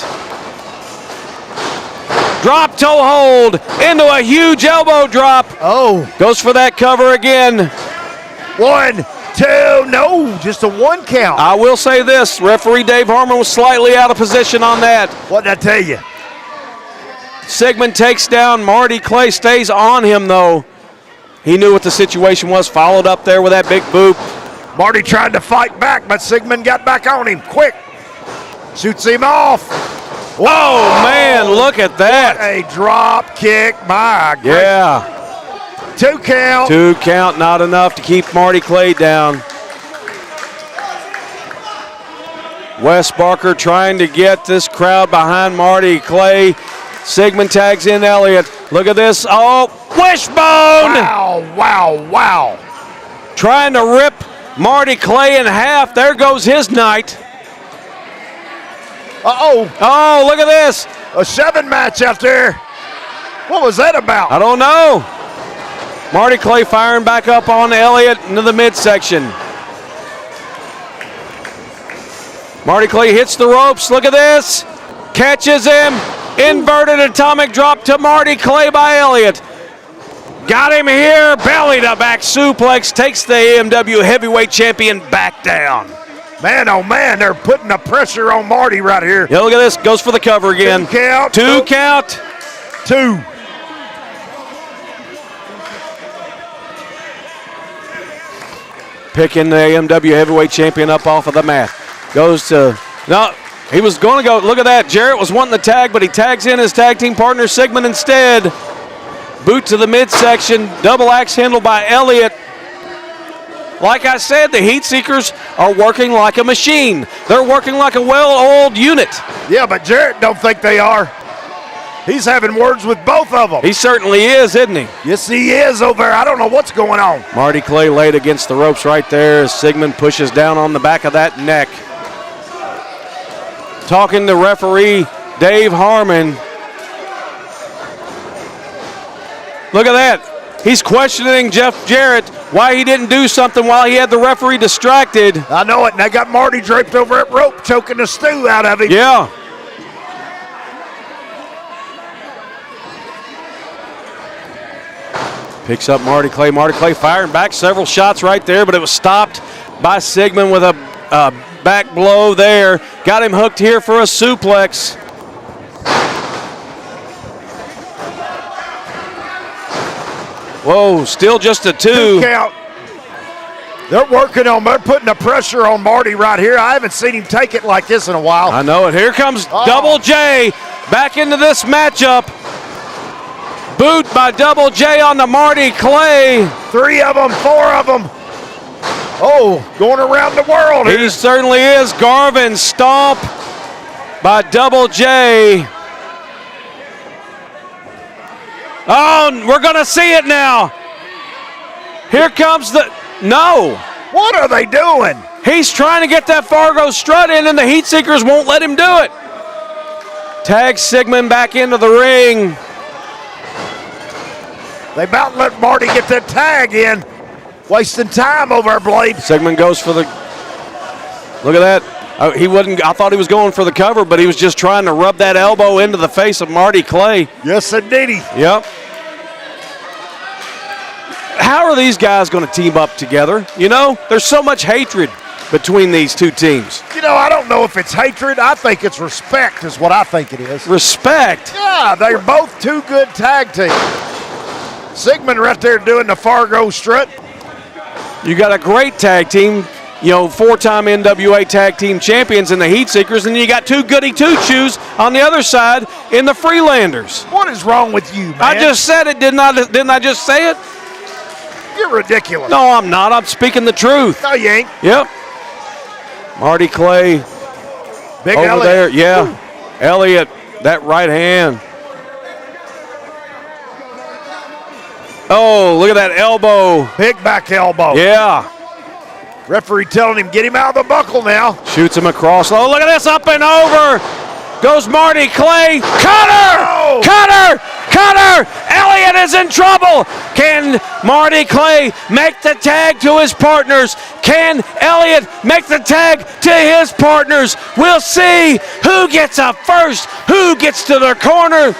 [SPEAKER 6] Drop toe hold into a huge elbow drop.
[SPEAKER 5] Oh.
[SPEAKER 6] Goes for that cover again.
[SPEAKER 5] 1, 2. No, just a 1 count.
[SPEAKER 6] I will say this. Referee Dave Harmon was slightly out of position on that.
[SPEAKER 5] What did I tell you?
[SPEAKER 6] Sigmund takes down Marty Clay, stays on him though. He knew what the situation was, followed up there with that big boot.
[SPEAKER 5] Marty tried to fight back, but Sigmund got back on him quick. Shoots him off.
[SPEAKER 6] Whoa, man, look at that.
[SPEAKER 5] What a drop kick, my God.
[SPEAKER 6] Yeah.
[SPEAKER 5] 2 count.
[SPEAKER 6] 2 count, not enough to keep Marty Clay down. Wes Barker trying to get this crowd behind Marty Clay. Sigmund tags in Elliott. Look at this. Oh, wishbone!
[SPEAKER 5] Wow, wow, wow.
[SPEAKER 6] Trying to rip Marty Clay in half. There goes his night.
[SPEAKER 5] Uh-oh.
[SPEAKER 6] Oh, look at this.
[SPEAKER 5] A 7 match out there. What was that about?
[SPEAKER 6] I don't know. Marty Clay firing back up on Elliott into the midsection. Marty Clay hits the ropes. Look at this. Catches him. Inverted atomic drop to Marty Clay by Elliott. Got him here. Belly to back suplex. Takes the AMW Heavyweight Champion back down.
[SPEAKER 5] Man, oh man, they're putting the pressure on Marty right here.
[SPEAKER 6] Yeah, look at this. Goes for the cover again.
[SPEAKER 5] 2 count.
[SPEAKER 6] 2 count.
[SPEAKER 5] 2.
[SPEAKER 6] Picking the AMW Heavyweight Champion up off of the mat. Goes to, no, he was going to go, look at that. Jarrett was wanting the tag, but he tags in his tag team partner Sigmund instead. Boot to the midsection, double axe handle by Elliott. Like I said, the Heat Seekers are working like a machine. They're working like a well-oiled unit.
[SPEAKER 5] Yeah, but Jarrett don't think they are. He's having words with both of them.
[SPEAKER 6] He certainly is, isn't he?
[SPEAKER 5] Yes, he is over there. I don't know what's going on.
[SPEAKER 6] Marty Clay laid against the ropes right there as Sigmund pushes down on the back of that neck. Talking to referee Dave Harmon. Look at that. He's questioning Jeff Jarrett why he didn't do something while he had the referee distracted.
[SPEAKER 5] I know it, and they got Marty draped over that rope, choking the stew out of him.
[SPEAKER 6] Yeah. Picks up Marty Clay. Marty Clay firing back several shots right there, but it was stopped by Sigmund with a back blow there. Got him hooked here for a suplex. Whoa, still just a 2.
[SPEAKER 5] Count. They're they're putting the pressure on Marty right here. I haven't seen him take it like this in a while.
[SPEAKER 6] I know it. Here comes Double J back into this matchup. Boot by Double J on the Marty Clay.
[SPEAKER 5] 3 of them, 4 of them. Oh, going around the world here.
[SPEAKER 6] He certainly is. Garvin stomp by Double J. Oh, we're going to see it now. Here comes the... No.
[SPEAKER 5] What are they doing?
[SPEAKER 6] He's trying to get that Fargo strut in, and the Heat Seekers won't let him do it. Tag Sigmund back into the ring.
[SPEAKER 5] They about let Marty get that tag in. Wasting time over our blade.
[SPEAKER 6] Sigmund goes for the... Look at that. He wasn't. I thought he was going for the cover, but he was just trying to rub that elbow into the face of Marty Clay.
[SPEAKER 5] Yes, indeed.
[SPEAKER 6] Yep. How are these guys going to team up together? You know, there's so much hatred between these two teams.
[SPEAKER 5] You know, I don't know if it's hatred. I think it's respect is what I think it is.
[SPEAKER 6] Respect?
[SPEAKER 5] Yeah, they're both 2 good tag teams. Sigmund right there doing the Fargo strut.
[SPEAKER 6] You got a great tag team, you know, 4-time NWA tag team champions in the Heat Seekers, and you got 2 goody two-shoes on the other side in the Freelanders.
[SPEAKER 5] What is wrong with you, man?
[SPEAKER 6] I just said it, didn't I just say it?
[SPEAKER 5] You're ridiculous.
[SPEAKER 6] No, I'm not. I'm speaking the truth.
[SPEAKER 5] No, you ain't.
[SPEAKER 6] Yep. Marty Clay.
[SPEAKER 5] Big
[SPEAKER 6] over
[SPEAKER 5] Elliott.
[SPEAKER 6] there. Yeah. Ooh. Elliott, that right hand. Oh, look at that elbow.
[SPEAKER 5] Big back elbow.
[SPEAKER 6] Yeah.
[SPEAKER 5] Referee telling him, get him out of the buckle now.
[SPEAKER 6] Shoots him across. Oh, look at this, up and over. Goes Marty Clay. Cutter!
[SPEAKER 5] Oh.
[SPEAKER 6] Cutter! Cutter! Elliott is in trouble. Can Marty Clay make the tag to his partners? Can Elliott make the tag to his partners? We'll see who gets up first, who gets to their corner.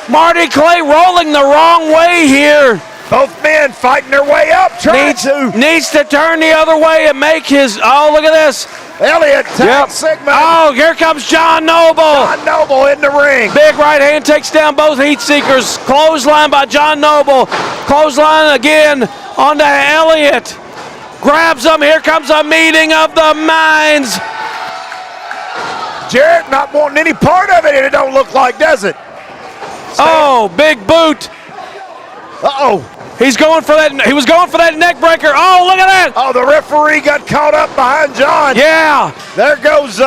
[SPEAKER 6] Marty Clay rolling the wrong way here.
[SPEAKER 5] Both men fighting their way up,
[SPEAKER 6] Needs to turn the other way and make his... Oh, look at this.
[SPEAKER 5] Elliott tags Sigmund.
[SPEAKER 6] Oh, here comes John Noble.
[SPEAKER 5] John Noble in the ring.
[SPEAKER 6] Big right hand takes down both Heat Seekers. Clothesline by John Noble. Clothesline again onto Elliott. Grabs him. Here comes a meeting of the minds.
[SPEAKER 5] Jarrett not wanting any part of it, and it don't look like, does it?
[SPEAKER 6] Oh, big boot.
[SPEAKER 5] Uh-oh.
[SPEAKER 6] He's going for that. He was going for that neck breaker. Oh, look at that.
[SPEAKER 5] Oh, the referee got caught up behind John.
[SPEAKER 6] Yeah.
[SPEAKER 5] There goes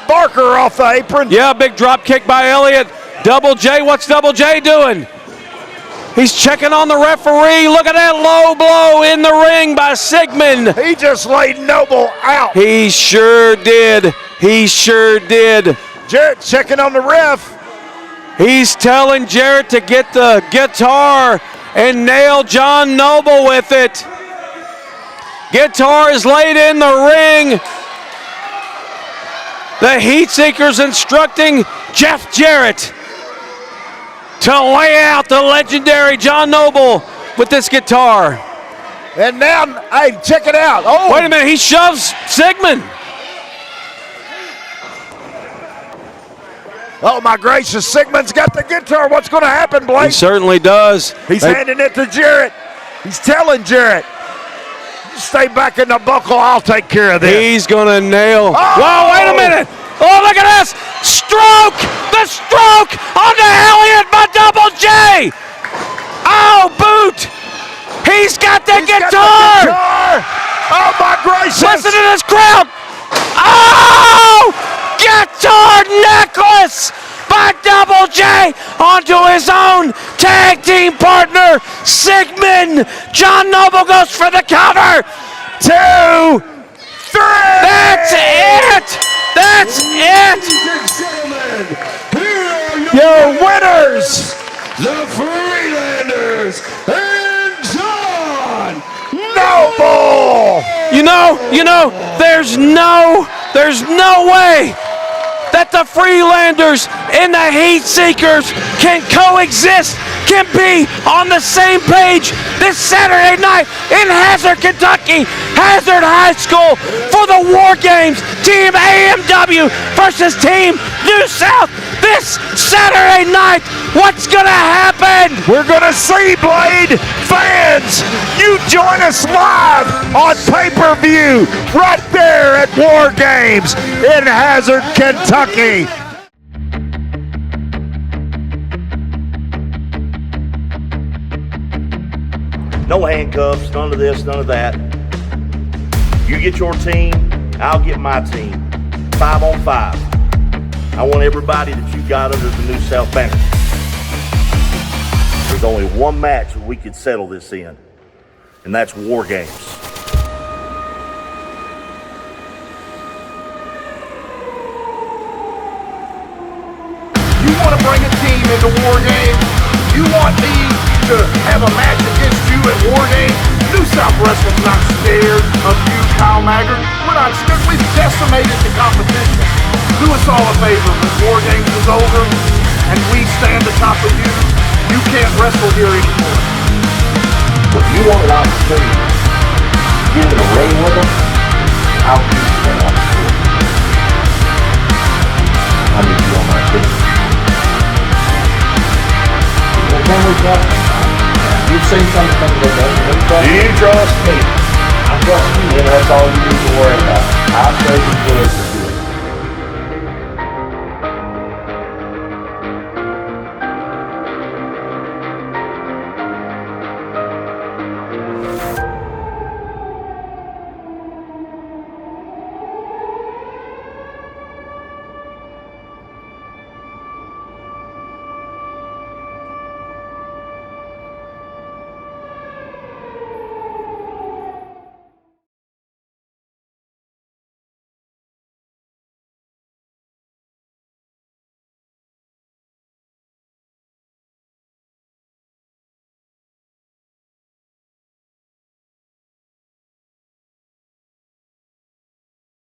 [SPEAKER 5] Barker off the apron.
[SPEAKER 6] Yeah, big drop kick by Elliott. Double J, what's Double J doing? He's checking on the referee. Look at that low blow in the ring by Sigmund.
[SPEAKER 5] He just laid Noble out.
[SPEAKER 6] He sure did. He sure did.
[SPEAKER 5] Jarrett checking on the ref.
[SPEAKER 6] He's telling Jarrett to get the guitar and nail John Noble with it. Guitar is laid in the ring. The Heat Seekers instructing Jeff Jarrett to lay out the legendary John Noble with this guitar.
[SPEAKER 5] And now, hey, check it out. Oh,
[SPEAKER 6] wait a minute, he shoves Sigmund.
[SPEAKER 5] Oh, my gracious, Sigmund's got the guitar. What's going to happen, Blake?
[SPEAKER 6] He certainly does.
[SPEAKER 5] He's handing it to Jarrett. He's telling Jarrett, stay back in the buckle, I'll take care of this.
[SPEAKER 6] He's going to nail. Oh. Whoa, wait a minute. Oh, look at this. Stroke. The stroke onto Elliott by Double J. Oh, boot. He's got the guitar.
[SPEAKER 5] Oh, my gracious.
[SPEAKER 6] Listen to this crowd. Oh, guitar necklace by Double J onto his own tag team partner, Sigmund. John Noble goes for the cover. 2, 3. That's it. That's it.
[SPEAKER 5] Your winners, the Freelanders and John Noble.
[SPEAKER 6] You know, there's no way that the Freelanders and the Heat Seekers can coexist, can be on the same page this Saturday night in Hazard, Kentucky, Hazard High School for the War Games. Team AMW versus Team New South this Saturday night. What's gonna happen?
[SPEAKER 5] We're gonna see, Blade fans. You join us live on pay-per-view right there at War Games in Hazard, Kentucky.
[SPEAKER 17] No handcuffs, none of this, none of that. You get your team, I'll get my team. 5 on 5. I want everybody that you got under the New South banner. There's only one match that we could settle this in, and that's War Games.
[SPEAKER 1] You want to bring a team into War Games? You want me to have a match against you at War Games? New South Wrestling's not scared of you, Kyle Maggard. We're not scared. We've decimated the competition. Do us all a favor. When War Games is over and we stand atop of you, you can't wrestle here anymore.
[SPEAKER 17] If you want an opportunity to get in a ring with them, I'll give you that opportunity. I need you on my team. Can we trust me? You've seen some of the things they've done. You trust me. I trust you, and that's all you need to worry about. I'll show you good.